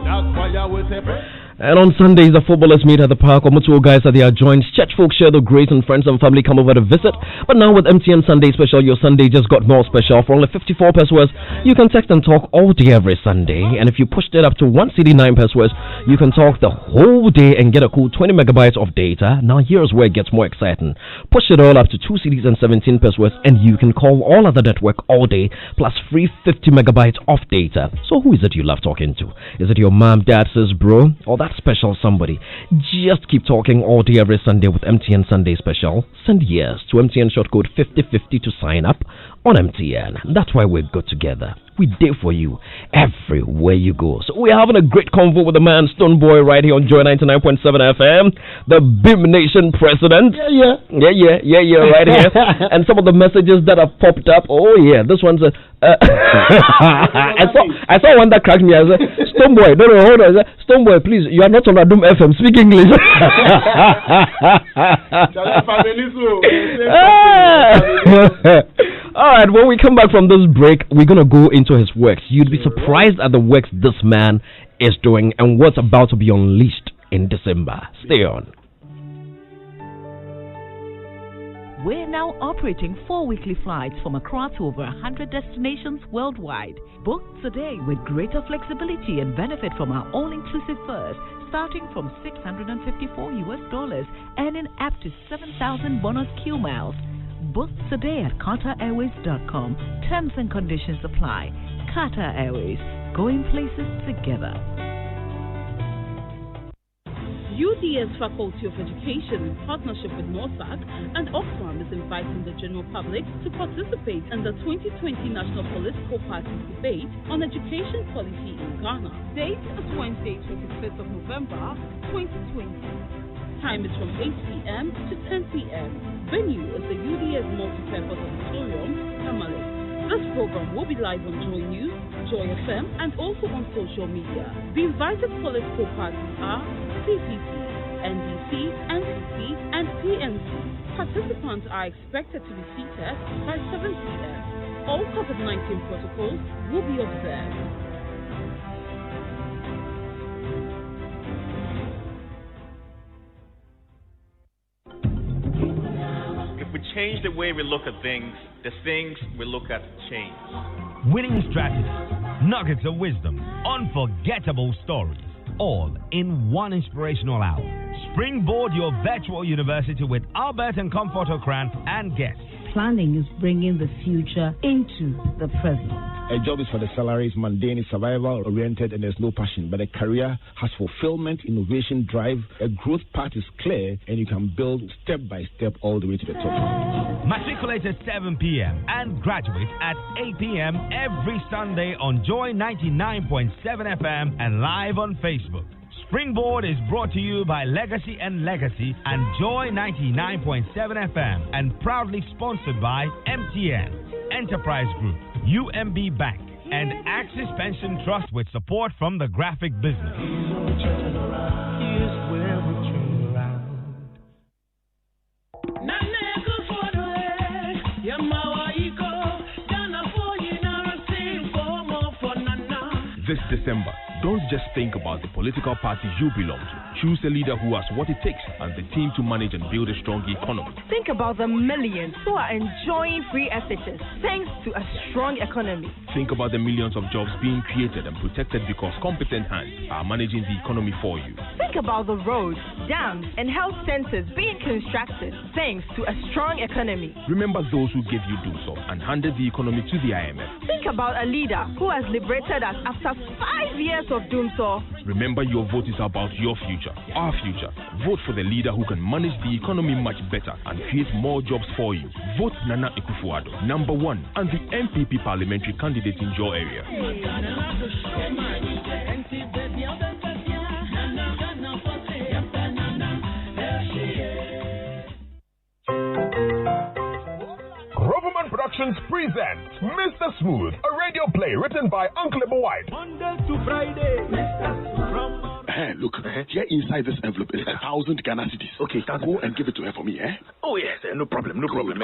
That's why I will say. And on Sundays, the footballers meet at the park. Omutuo guys at their joints. Church folks share the grace, and friends and family come over to visit. But now with MTN Sunday Special, your Sunday just got more special. For only 54 pesos, you can text and talk all day every Sunday. And if you pushed it up to 1 CD 9 pesos, you can talk the whole day and get a cool 20 megabytes of data. Now here's where it gets more exciting. Push it all up to 2 CDs and 17 pesos, and you can call all other network all day, plus free 50 megabytes of data. So who is it you love talking to? Is it your mom, dad, sis, bro, or that special somebody? Just keep talking all day every Sunday with MTN Sunday Special. Send yes to MTN short code 5050 to sign up on MTN. That's why we're good together. We there for you everywhere you go. So we're having a great convo with the man Stonebwoy right here on Joy 99.7 FM, the Bhim Nation president. Yeah, right here. And some of the messages that have popped up. Oh yeah, this one's I saw one that cracked me. I said, Stonebwoy, no, hold on. Stonebwoy, please, you are not on Adum FM. Speak English. All right, when we come back from this break, we're going to go into his works. You'd be surprised at the works this man is doing and what's about to be unleashed in December. Stay on. We're now operating 4 weekly flights from across over 100 destinations worldwide. Book today with greater flexibility and benefit from our all-inclusive fares, starting from $654, earning up to 7,000 bonus Q miles. Book today at QatarAirways.com. Terms and conditions apply. Qatar Airways, going places together. UDS Faculty of Education, in partnership with NORSAC and Oxfam, is inviting the general public to participate in the 2020 National Political Parties Debate on Education Policy in Ghana. Date is Wednesday, 25th of November, 2020. Time is from 8 p.m. to 10 p.m. Venue is the UDS Multipurpose Auditorium, Tamale. This program will be live on Joy News, Joy FM, and also on social media. The invited political parties are CPC, NDC, NCP, and PNC. Participants are expected to be seated by 7 p.m. All COVID-19 protocols will be observed. We change the way we look at things, the things we look at change. Winning strategies, nuggets of wisdom, unforgettable stories, all in one inspirational hour. Springboard your virtual university with Albert and Comfort Okran and guests. Planning is bringing the future into the present. A job is for the salaries, mundane, is survival oriented, and there's no passion. But a career has fulfillment, innovation, drive. A growth path is clear, and you can build step by step all the way to the top. Matriculate at 7 p.m. and graduate at 8 p.m. every Sunday on Joy 99.7 FM and live on Facebook. Springboard is brought to you by Legacy and Legacy and Joy 99.7 FM and proudly sponsored by MTN, Enterprise Group, UMB Bank, and Axis Pension Trust with support from the graphic business. December, don't just think about the political party you belong to. Choose a leader who has what it takes and the team to manage and build a strong economy. Think about the millions who are enjoying free SHS thanks to a strong economy. Think about the millions of jobs being created and protected because competent hands are managing the economy for you. Think about the roads, dams, and health centers being constructed thanks to a strong economy. Remember those who gave you doomsday and handed the economy to the IMF. Think about a leader who has liberated us after 5 years of doomsday. Remember, your vote is about your future, our future. Vote for the leader who can manage the economy much better and create more jobs for you. Vote Nana Akufo-Addo, number 1, and the MPP parliamentary candidate in your area. Roverman Productions presents Mr. Smooth, a radio play written by Uncle White. Monday to Friday, look, here inside this envelope is 1,000 Ghana cedis. Okay, go and give it to her for me, eh? Oh yes, no problem, no problem.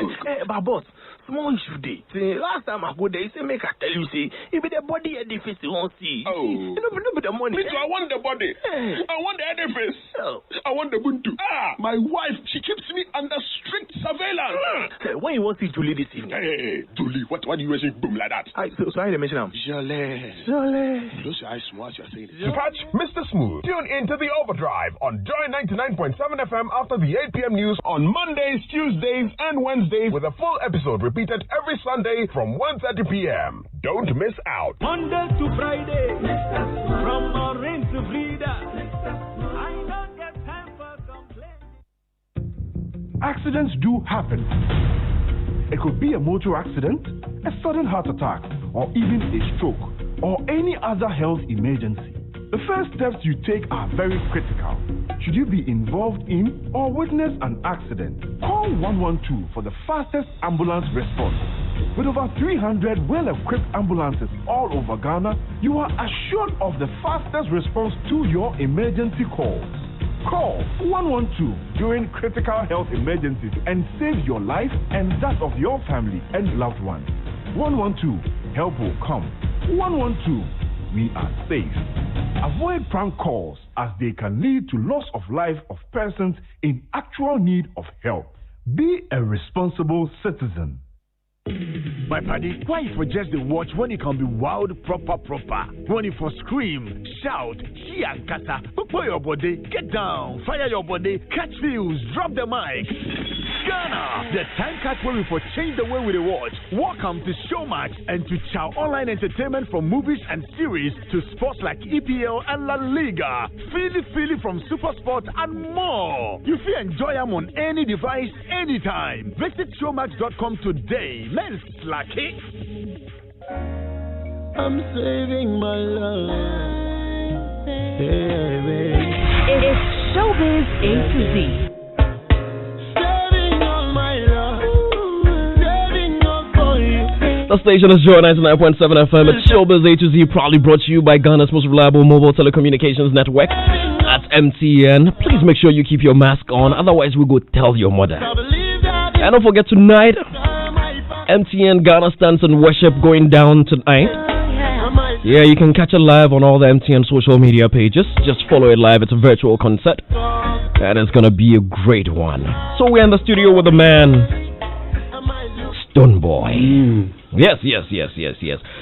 But boss, small issue day. Last time I go there, you say make I tell you, say if the body edifice you won't see. Oh, you know the money. Me too, I want the body. I want the edifice. I want the buntu. My wife, she keeps me under strict surveillance. When you want to see Julie this evening? Hey, Julie, what are you saying? Boom like that. So I didn't mention him. Jolie. Close your eyes, smart. You're saying. To catch Mr. Smooth, tune into the Overdrive on Joy 99.7 FM after the 8 p.m. news on Mondays, Tuesdays, and Wednesdays, with a full episode repeated every Sunday from 1:30 p.m. Don't miss out. Monday to Friday, from Maureen to Frida. I don't get time for complaints. Accidents do happen. It could be a motor accident, a sudden heart attack, or even a stroke, or any other health emergency. The first steps you take are very critical. Should you be involved in or witness an accident, call 112 for the fastest ambulance response. With over 300 well-equipped ambulances all over Ghana, you are assured of the fastest response to your emergency calls. Call 112 during critical health emergencies and save your life and that of your family and loved ones. 112, help will come. 112, we are safe. Avoid prank calls as they can lead to loss of life of persons in actual need of help. Be a responsible citizen. My buddy, why you for just the watch when you can be wild proper? When you for scream, shout, she and kata, put your body, get down, fire your body, catch views, drop the mic. Ghana, the time cut where we for change the way we watch. Welcome to Showmatch and to Chow Online Entertainment, from movies and series to sports like EPL and La Liga. Feel from Super Sport and more. You feel enjoy them on any device, anytime. Visit showmatch.com today. Let's slack it. I'm saving my life. Hey, it's Showbiz A to Z. The station is Joy 99.7 FM. It's Showbiz A to Z, proudly brought to you by Ghana's most reliable mobile telecommunications network. That's MTN. Please make sure you keep your mask on, otherwise we'll go tell your mother. And don't forget, tonight, MTN Ghana Stands and Worship going down tonight. Yeah, you can catch it live on all the MTN social media pages. Just follow it live. It's a virtual concert, and it's gonna be a great one. So we're in the studio with the man, Stonebwoy. Yes.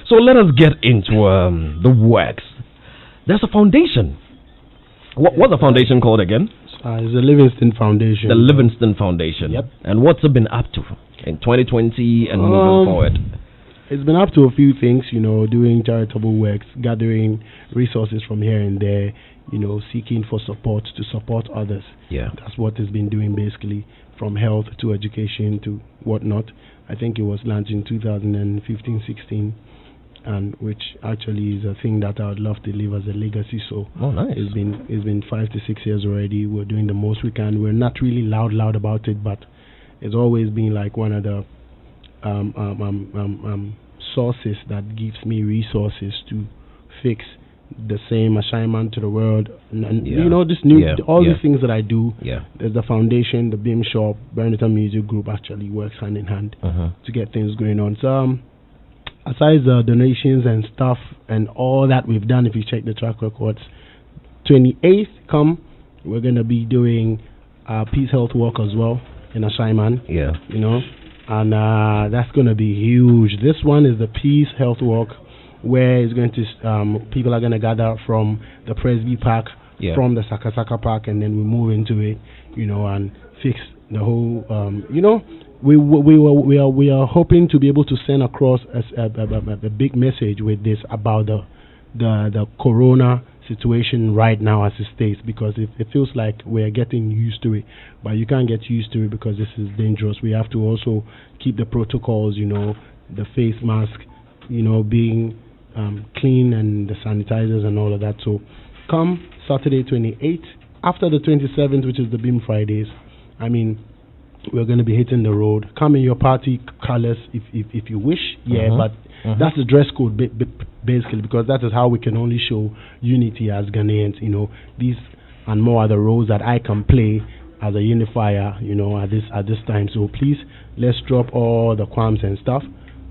So let us get into the works. There's a foundation. What's the foundation called again? It's the Livingstone Foundation. The Livingstone Foundation. Yep. And what's it been up to in 2020 and moving forward? It's been up to a few things, doing charitable works, gathering resources from here and there, seeking for support to support others. Yeah. That's what it's been doing, basically, from health to education to whatnot. I think it was launched in 2015-16, and which actually is a thing that I would love to leave as a legacy. So nice. It's been 5 to 6 years already. We're doing the most we can. We're not really loud about it, but it's always been like one of the sources that gives me resources to fix the same assignment to the world, and this new these things that I do. There's the foundation, the Bhim Shop, Bernita Music Group actually works hand in hand to get things going on. So aside the donations and stuff and all that we've done, if you check the track records, 28th come, we're going to be doing Peace Health Walk as well in Ashaiman. Yeah. You know, and that's going to be huge. This one is the Peace Health Walk, where it's going to people are going to gather from the Presby Park, from the Sakasaka Park, and then we move into it, you know, and fix the whole, you know, we are hoping to be able to send across a big message with this about the corona situation right now as it stays, because it feels like we're getting used to it, but you can't get used to it because this is dangerous. We have to also keep the protocols, you know, the face mask, you know, being clean, and the sanitizers and all of that. So come Saturday 28th, after the 27th, which is the Bhim Fridays, I mean, we're going to be hitting the road. Come in your party colors if you wish, but that's the dress code basically, because that is how we can only show unity as Ghanaians. You know, these and more are the roles that I can play as a unifier, you know, at this time. So please, let's drop all the qualms and stuff.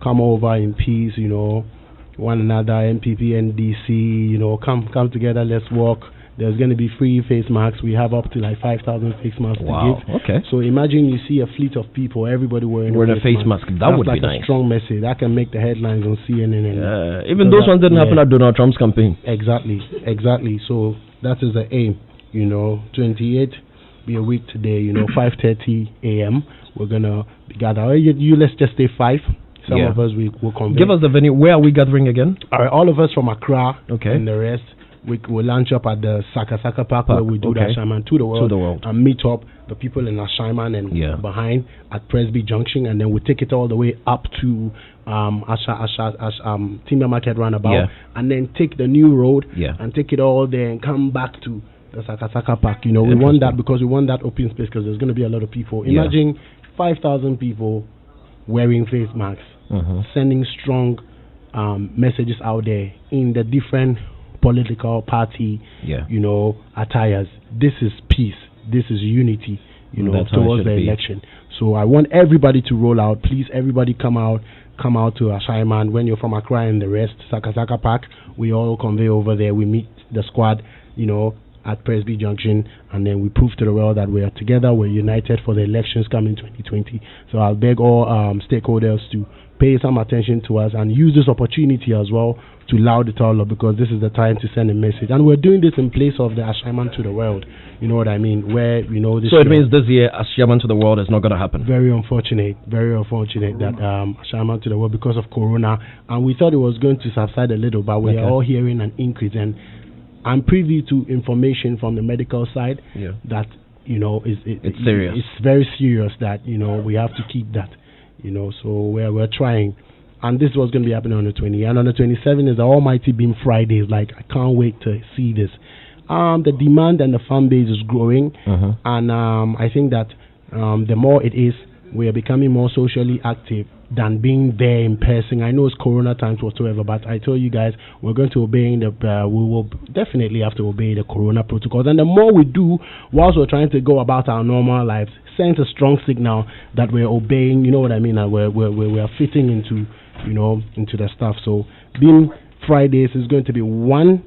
Come over in peace, you know, one another, MPP, NDC, you know, come together, let's walk. There's going to be free face masks. We have up to like 5,000 face masks to give. Okay. So imagine you see a fleet of people, everybody wearing a face mask. That would be nice. That's a strong message. That can make the headlines on CNN. Even those ones didn't happen at Donald Trump's campaign. Exactly. So that is the aim. You know, 28th, be a week today. You know, 5:30 a.m. We're gonna be gathered. Let's just stay 5. Some of us will convene. Give us the venue. Where are we gathering again? All right, all of us from Accra. Okay. And the rest. We will launch up at the Sakasaka Park, where we do the Ashaiman to the world and meet up the people in Ashaiman and behind at Presby Junction, and then we take it all the way up to Timber Market Roundabout, and then take the new road and take it all there and come back to the Sakasaka Park. You know, we want that because we want that open space, because there's going to be a lot of people. Imagine 5,000 people wearing face masks, sending strong messages out there in the different political party, you know, attires. This is peace. This is unity, you know, towards the election. So I want everybody to roll out. Please, everybody come out to Ashaiman. When you're from Accra and the rest, Sakasaka Park, we all convey over there. We meet the squad, you know, at Presby Junction, and then we prove to the world that we are together, we're united for the elections coming 2020. So I'll beg all stakeholders to pay some attention to us and use this opportunity as well to loud it all up, because this is the time to send a message. And we're doing this in place of the Ashaiman to the world. You know what I mean? Where, you know, this. So it means this year Ashaiman to the world is not going to happen. Very unfortunate that Ashaiman to the world, because of Corona, and we thought it was going to subside a little, but we are all hearing an increase. And I'm privy to information from the medical side that, you know, it's serious. It's very serious that, you know, we have to keep that. You know, so we're trying. And this was going to be happening on the 20th. And on the 27th is the almighty Bhim Fridays. Like, I can't wait to see this. The demand and the fan base is growing. And I think that the more it is, we are becoming more socially active than being there in person. I know it's Corona times whatsoever, but I tell you guys, we're going to obey we will definitely have to obey the Corona protocols. And the more we do, whilst we're trying to go about our normal lives, sends a strong signal that we're obeying, you know what I mean, and we're fitting into, you know, into the stuff. So Bhim Fridays is going to be once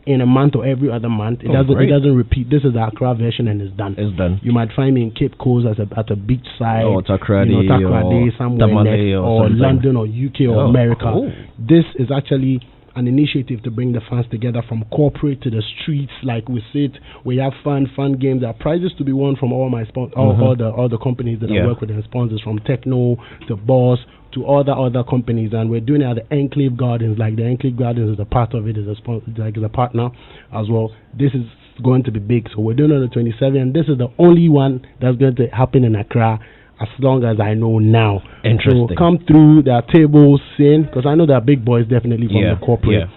in a month or every other month. It doesn't repeat. This is the Accra version, and it's done. It's done. You might find me in Cape Coast at a beach side, or Takrady, you know, Takrady somewhere next, or London or UK or America. Cool. This is actually an initiative to bring the fans together, from corporate to the streets. Like we sit, we have fun games. There are prizes to be won from all my all the companies that I work with and sponsors, from Techno to Boss to other companies, and we're doing it at the Enclave Gardens. Like the Enclave Gardens is a part of it, is a partner as well. This is going to be big, so we're doing it on the 27th, and this is the only one that's going to happen in Accra, as long as I know now. Interesting. So come through, there are tables, because I know there are big boys definitely from the corporate.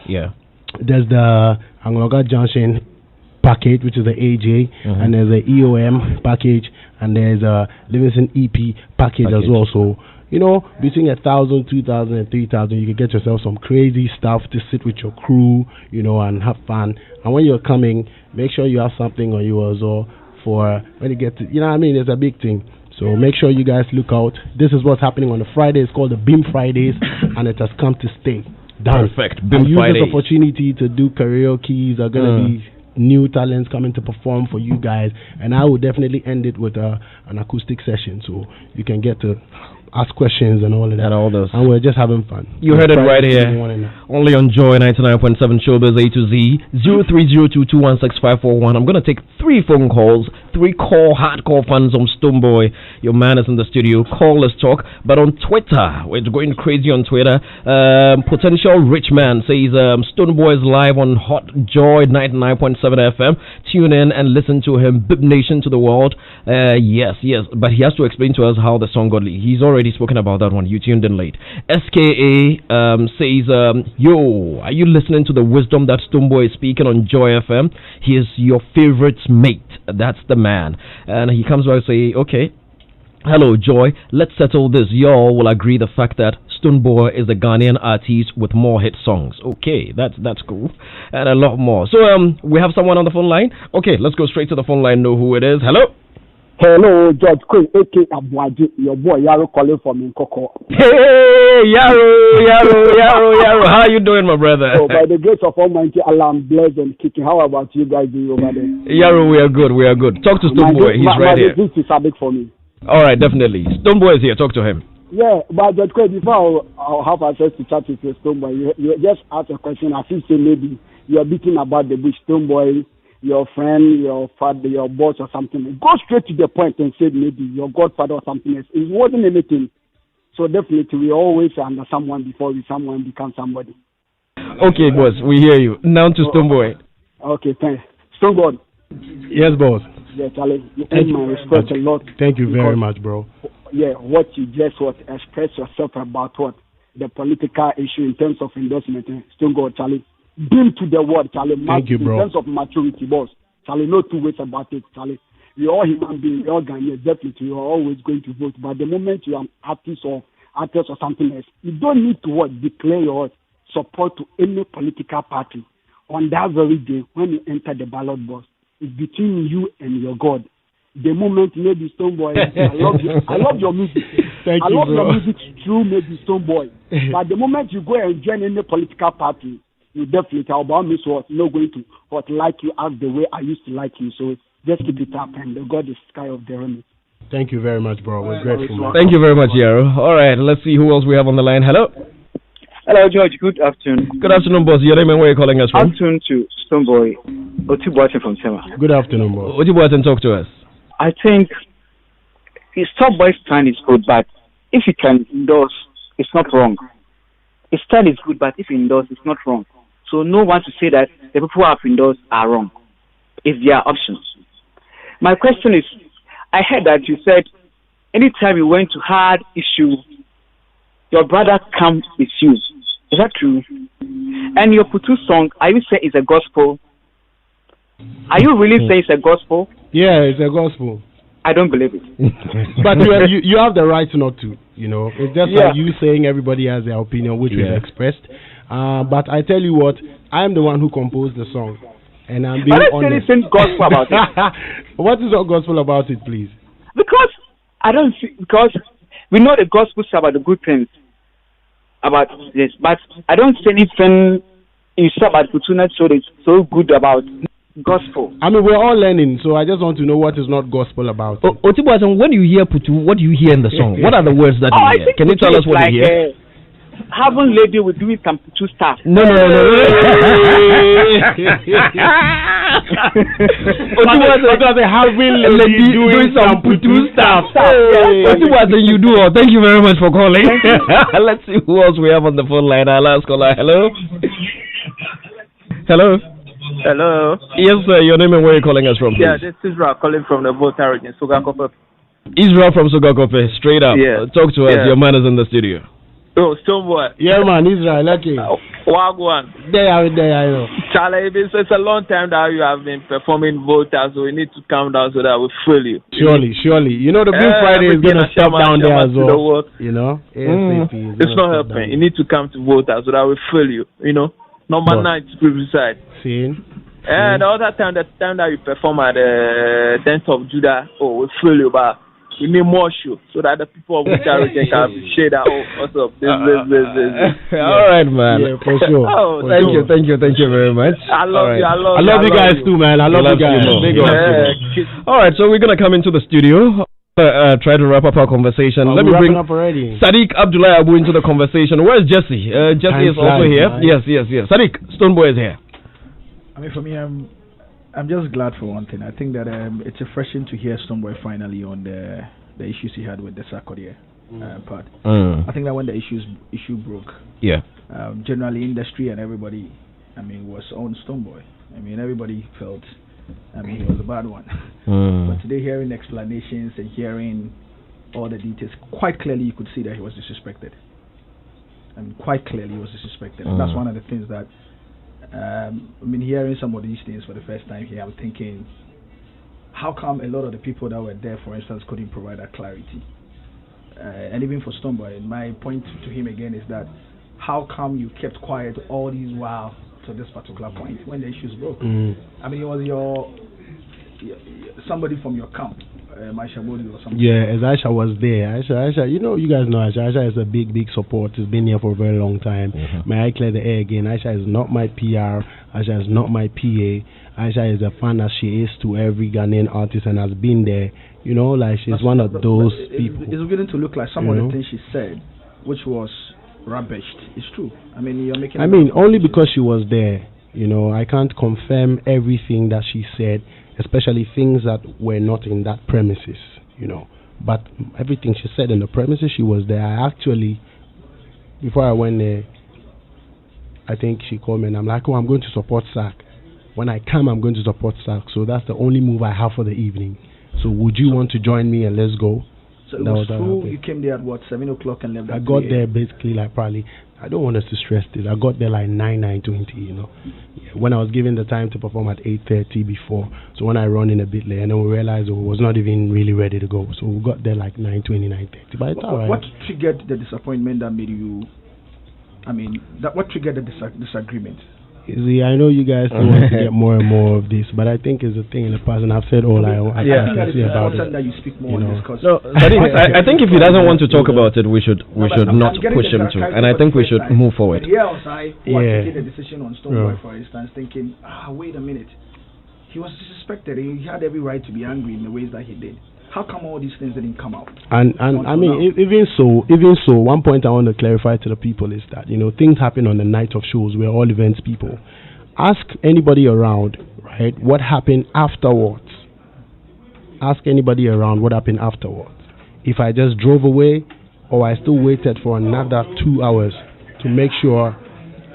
There's the Angloga Junction package, which is the AJ, and there's the EOM package, and there's a Livingstone EP package as well. So, you know, between 1,000, 2,000, and 3,000, you can get yourself some crazy stuff to sit with your crew, you know, and have fun. And when you're coming, make sure you have something on you as well for when you get to, you know what I mean? It's a big thing. So make sure you guys look out. This is what's happening on the Friday. It's called the Bhim Fridays, and it has come to stay. Done. Perfect. Bhim Fridays. Use this opportunity to do karaoke. Are going to be new talents coming to perform for you guys, and I will definitely end it with an acoustic session, so you can get to ask questions and all of that. And we're just having fun. You heard it right here. Only on Joy 99.7 Showbiz A to Z. 0302216541. I'm going to take 3 phone calls. 3 hardcore fans on Stonebwoy. Your man is in the studio. Call, let's talk. But on Twitter, we're going crazy on Twitter. Potential Rich Man says Stonebwoy is live on Hot Joy 99.7 FM. Tune in and listen to him. Bip Nation to the world. Yes. But he has to explain to us how the song got leaked. He's already spoken about that one. You tuned in late. SKA says, yo, are you listening to the wisdom that Stonebwoy is speaking on Joy FM? He is your favorite mate. That's the man. And he comes back and say, okay, hello Joy, let's settle this. Y'all will agree the fact that Stonebwoy is a Ghanaian artist with more hit songs. Okay, that's cool. And a lot more. So we have someone on the phone line. Okay, let's go straight to the phone line. Know who it is. Hello. Hello, George Queen, A.K. Abuaji, your boy Yaro calling from Nkoko. Hey, Yaro. How you doing, my brother? So, by the grace of Almighty Allah, I'm blessed and kicking. How about you guys doing over there? Yaro, we are good. Talk to Stonebwoy. He's right here. This is big for me. All right, definitely. Stonebwoy is here. Talk to him. Yeah, but George Queen, before I'll have access to chat with Stonebwoy, you just asked a question. I feel say maybe you are beating about the bush. Stonebwoy, your friend, your father, your boss or something. Go straight to the point and say maybe your godfather or something else. It wasn't anything. So definitely we always under someone before someone becomes somebody. Okay, boss, we hear you. Now to Stonebwoy. Okay, thanks. Stonebwoy. Yes, boss. Yeah, Charlie, you earn my respect a lot. Thank you very much, bro. Yeah, what you just express yourself about the political issue in terms of endorsement. Stonebwoy, Charlie. Been to the world, Charlie. Thank you, bro. In terms of maturity, boss. Charlie, no 2 ways about it, Charlie. We all human beings, we all Ghanaians, definitely. You are always going to vote. But the moment you are artist or actress or something else, you don't need to declare your support to any political party. On that very day, when you enter the ballot box, it's between you and your God. The moment maybe Stonebwoy, I love your music. Thank you, love bro. your music through maybe Stonebwoy. But the moment you go and join any political party, you definitely about me so not going to like you as the way I used to like you. So just keep it up and the God is sky of the realm. Thank you very much, bro. We're grateful, man. Thank you very much, Yaro. All right, let's see who else we have on the line. Hello. Hello, George. Good afternoon. Good afternoon, boss. Your name and where you're calling us from? Afternoon to Stonebwoy. Otibuatin from Sema. Good afternoon, boss. Otibuatin, talk to us. I think his Stonebwoy's plan is good, but if he can endorse, it's not wrong. His style is good, but if he endorse, it's not wrong. So no one to say that the people who have endorsed are wrong. It's their options. My question is, I heard that you said anytime you went to hard issue, your brother comes with you. Is that true? And your Putu song, are you saying it's a gospel? Are you really saying it's a gospel? Yeah, it's a gospel. I don't believe it. But you have the right not to, It's just like you saying everybody has their opinion, which is expressed. But I tell you what, I'm the one who composed the song, and I'm being honest. Gospel about it. What is not gospel about it, please? Because because we know the gospel is about the good things about this, but I don't see anything you say about Fortuna so it's so good about gospel. I mean, we're all learning, so I just want to know what is not gospel about. Otibuatin, when you hear Putu, what do you hear in the song? What are the words that you hear? Can you tell us what you hear? Having lady with doing some Putu stuff. No. Having lady doing some Putu stuff. Otibuatin, you do all. Thank you very much for calling. Let's see who else we have on the phone line. Our last caller. Hello. Hello. Hello. Yes, sir. Your name and where you're calling us from, please? Yeah, this is Israel calling from the Volta region, Sogakope. Israel from Sogakope, straight up. Yeah. Talk to us. Yeah. Your man is in the studio. Oh, Stonebwoy. Yeah, man, Israel. Okay. Wagwan. There, I know. Charlie, it's a long time that you have been performing Volta, so we need to calm down so that we feel you. Surely. The Bhim Friday is going to step down there as well. It's not helping. You need to come to Volta so that we feel you. Number 9 to be precise. And the other time, the time that you perform at the 10th of Judah, we feel you, but we need more show so that the people of Witcher can appreciate that. Also, this. All right, man. Yeah, for sure. Thank you very much. I love you. I love you guys too, man. I love you guys. All right, so we're gonna come into the studio. Try to wrap up our conversation. Let me bring Sadiq Abdullah Abu into the conversation. Where's Jesse? Jesse is also here. Yes. Sadiq, Stonebwoy is here. I mean, for me, I'm just glad for one thing. I think that it's refreshing to hear Stonebwoy finally on the issues he had with the Sarkodie part. I think that when the issue broke, generally industry and everybody, I mean, was on Stonebwoy. I mean, everybody felt, I mean, he was a bad one. But today, hearing explanations and hearing all the details, quite clearly you could see that he was disrespected. I mean, quite clearly he was disrespected. And that's one of the things that, I mean, hearing some of these things for the first time here, I'm thinking, how come a lot of the people that were there, for instance, couldn't provide that clarity? And even for Stonebwoy, my point to him again is that, how come you kept quiet all these while to this particular point when the issues broke? I mean, it was somebody from your camp, Maisha Bodi or something. Yeah, as Aisha was there. Aisha, you know, you guys know Aisha. Aisha is a big support. She's been here for a very long time. May I clear the air again? Aisha is not my PR. Aisha is not my PA. Aisha is a fan as she is to every Ghanaian artist and has been there. You know, like she's one of those people. It's beginning to look like some of the things she said, which was rubbished. It's true. I mean, you're making. I mean, only because she was there. You know, I can't confirm everything that she said, especially things that were not in that premises. You know, but everything she said in the premises, she was there. I actually, before I went there, I think she called me and I'm like, oh, I'm going to support SAC. When I come, I'm going to support SAC. So that's the only move I have for the evening. So would you want to join me and let's go? So it was true. You came there at what, 7 o'clock and left? I got there basically like probably, I don't want us to stress this, I got there like 9:20, you know. When I was given the time to perform at 8:30 before, so when I run in a bit late and then we realized we was not even really ready to go. So we got there like 9:20, 9:30. But it's alright. What triggered the disappointment that made you, I mean, what triggered the disagreement? See, I know you guys want to get more and more of this, but I think it's a thing in the past, and I've said all I can say about it. That you speak more on this, no, I think if he doesn't want to talk about it, we should not push him to, and I think we should move forward. Taking the decision on Stonebwoy, for instance, thinking, wait a minute, he was disrespected. He had every right to be angry in the ways that he did. How come all these things didn't come out? And I mean, even so, one point I want to clarify to the people is that, you know, things happen on the night of shows. We're all events people. Ask anybody around, right, what happened afterwards. Ask anybody around what happened afterwards. If I just drove away or I still waited for another 2 hours to make sure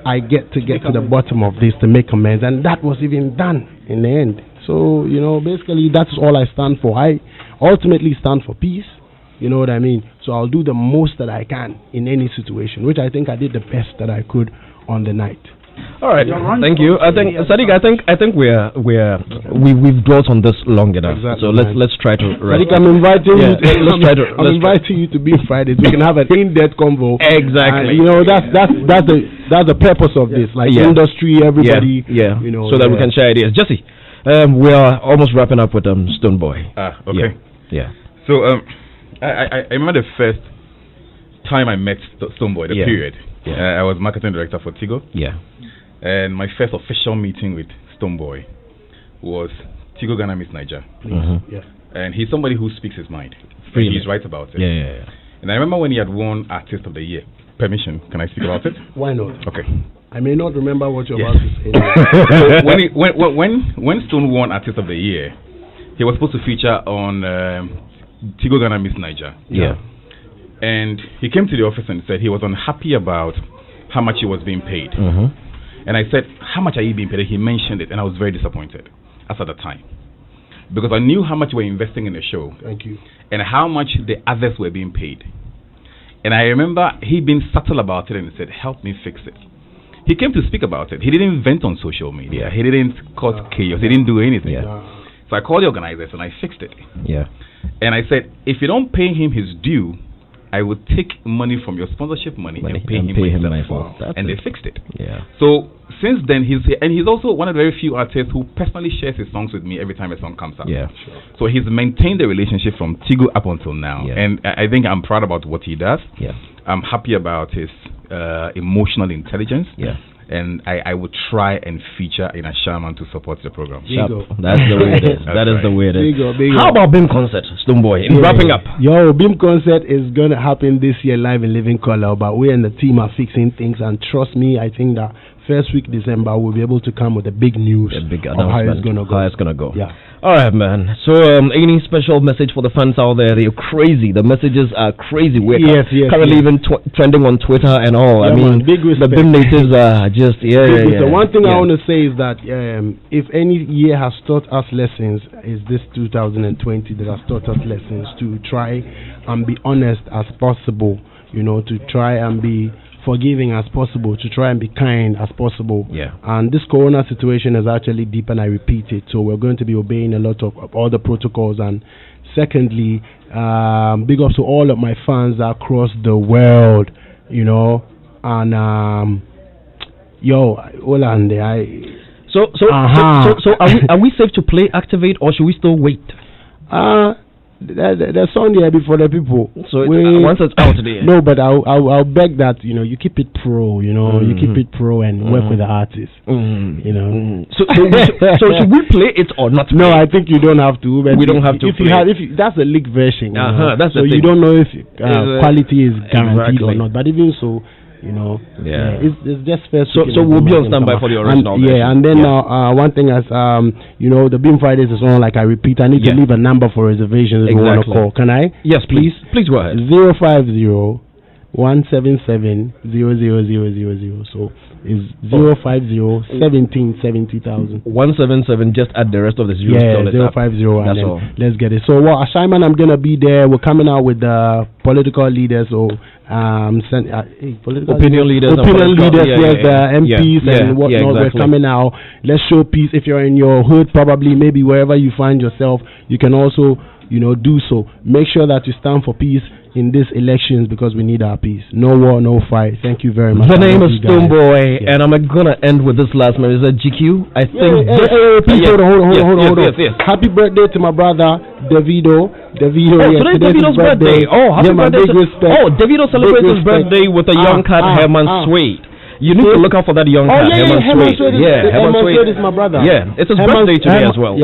I get to the bottom of this to make amends. And that was even done in the end. So, you know, basically that's all I stand for. I ultimately stand for peace, you know what I mean? So I'll do the most that I can in any situation, which I think I did the best that I could on the night. All right, thank you. I think Sadiq, I think we've dwelt on this long enough. Exactly, so let's try to. Sadiq, I'm inviting you. I'm inviting you to Bhim Fridays. We can have an in-depth convo. Exactly. You know that's the purpose of this, like industry, everybody. You know, so that we can share ideas. Jesse. We are almost wrapping up with Stonebwoy. Okay. Yeah. So I remember the first time I met Stonebwoy, the period. I was marketing director for Tigo. Yeah. And my first official meeting with Stonebwoy was Tigo Ghana Miss Niger. And he's somebody who speaks his mind. Freely. He's right about it. Yeah. And I remember when he had won Artist of the Year. Permission, can I speak about it? Why not? Okay. I may not remember what you're about to say. So when Stone won Artist of the Year, he was supposed to feature on Tigo Ghana Miss Niger. Yeah. And he came to the office and said he was unhappy about how much he was being paid. And I said, how much are you being paid? He mentioned it, and I was very disappointed as at the time. Because I knew how much we were investing in the show. Thank you. And how much the others were being paid. And I remember he being subtle about it and said, help me fix it. He came to speak about it. He didn't vent on social media. He didn't cause chaos. He didn't do anything. So I called the organizers and I fixed it. Yeah. And I said, if you don't pay him his due, I would take money from your sponsorship money and pay him myself. And they fixed it. Yeah. So since then, he's also one of the very few artists who personally shares his songs with me every time a song comes out. Yeah. So he's maintained the relationship from Tigo up until now. Yeah. And I think I'm proud about what he does. Yeah. I'm happy about his emotional intelligence. Yeah. And I would try and feature in a shaman to support the program. That's the way it is. That is the way it is. Big How about Bhim concert, Stonebwoy? Wrapping up. Yo, Bhim concert is gonna happen this year live in Living Color, but we and the team are fixing things, and trust me, I think that first week December we'll be able to come with the big news of how it's gonna go. How it's gonna go. Yeah. All right, man. So, any special message for the fans out there? They're crazy. The messages are crazy. We're currently even trending on Twitter and all. Yeah, I mean, the Bhim natives are just So one thing I want to say is that if any year has taught us lessons, is this 2020 that has taught us lessons to try and be honest as possible. You know, to try and be forgiving as possible, to try and be kind as possible. Yeah. And this corona situation is actually deep, and I repeat it. So we're going to be obeying a lot of all the protocols. And secondly, big up to all of my fans across the world, you know. And So are we safe to play Activate, or should we still wait? There's song there before the people. So once it's out there. No, but I'll beg that you keep it pro. You keep it pro and work with the artists. You know. So should we play it or not? No, I think you don't have to. But we don't have to. That's a leaked version. That's so the thing. You don't know if quality is guaranteed or not. But even so. It's just fair. So we'll be on standby for the original. And then one thing is, the Bhim Fridays is on. Like I repeat, I need to leave a number for reservations if you want to call. Can I? Yes, please. Please go ahead. 050-177-00000. So it's 050-1770,000. 177. Just add the rest of the zeros. Yeah, 050. That's all. Let's get it. So assignment I'm gonna be there. We're coming out with the political leaders. So opinion leaders, the MPs and whatnot. We're coming out. Let's show peace. If you're in your hood, probably maybe wherever you find yourself, you can also do so. Make sure that you stand for peace in these elections, because we need our peace. No war, no fight. Thank you very much. The name is Stonebwoy, and I'm gonna end with this last name. Is that GQ? I think. Please hold on. Happy birthday to my brother Davido. Today's Davido's birthday. Oh, happy birthday! Davido celebrates his birthday with a young cat, Herman Suede. You need to look out for that young cat, Herman Suede. Herman Suede is my brother. Yeah, it's his birthday today as well.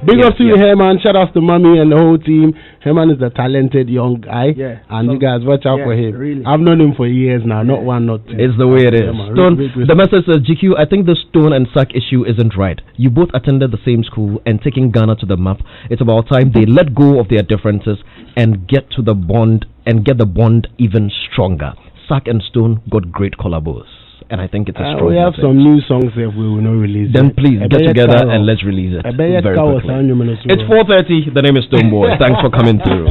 Big up to you, Herman. Shout out to Mommy and the whole team. Herman is a talented young guy, and you guys watch out for him. Really. I've known him for years now, not one, not two. It's the way it is. Stone, the message says, GQ, I think the Stone and Sack issue isn't right. You both attended the same school and taking Ghana to the map. It's about time they let go of their differences and get to the bond and get the bond even stronger. Sack and Stone got great collabos. And I think it's a strong we have some new songs that we will not release. Then please get together and let's release it very quickly. It's 4:30. The name is Stonebwoy. Thanks for coming through.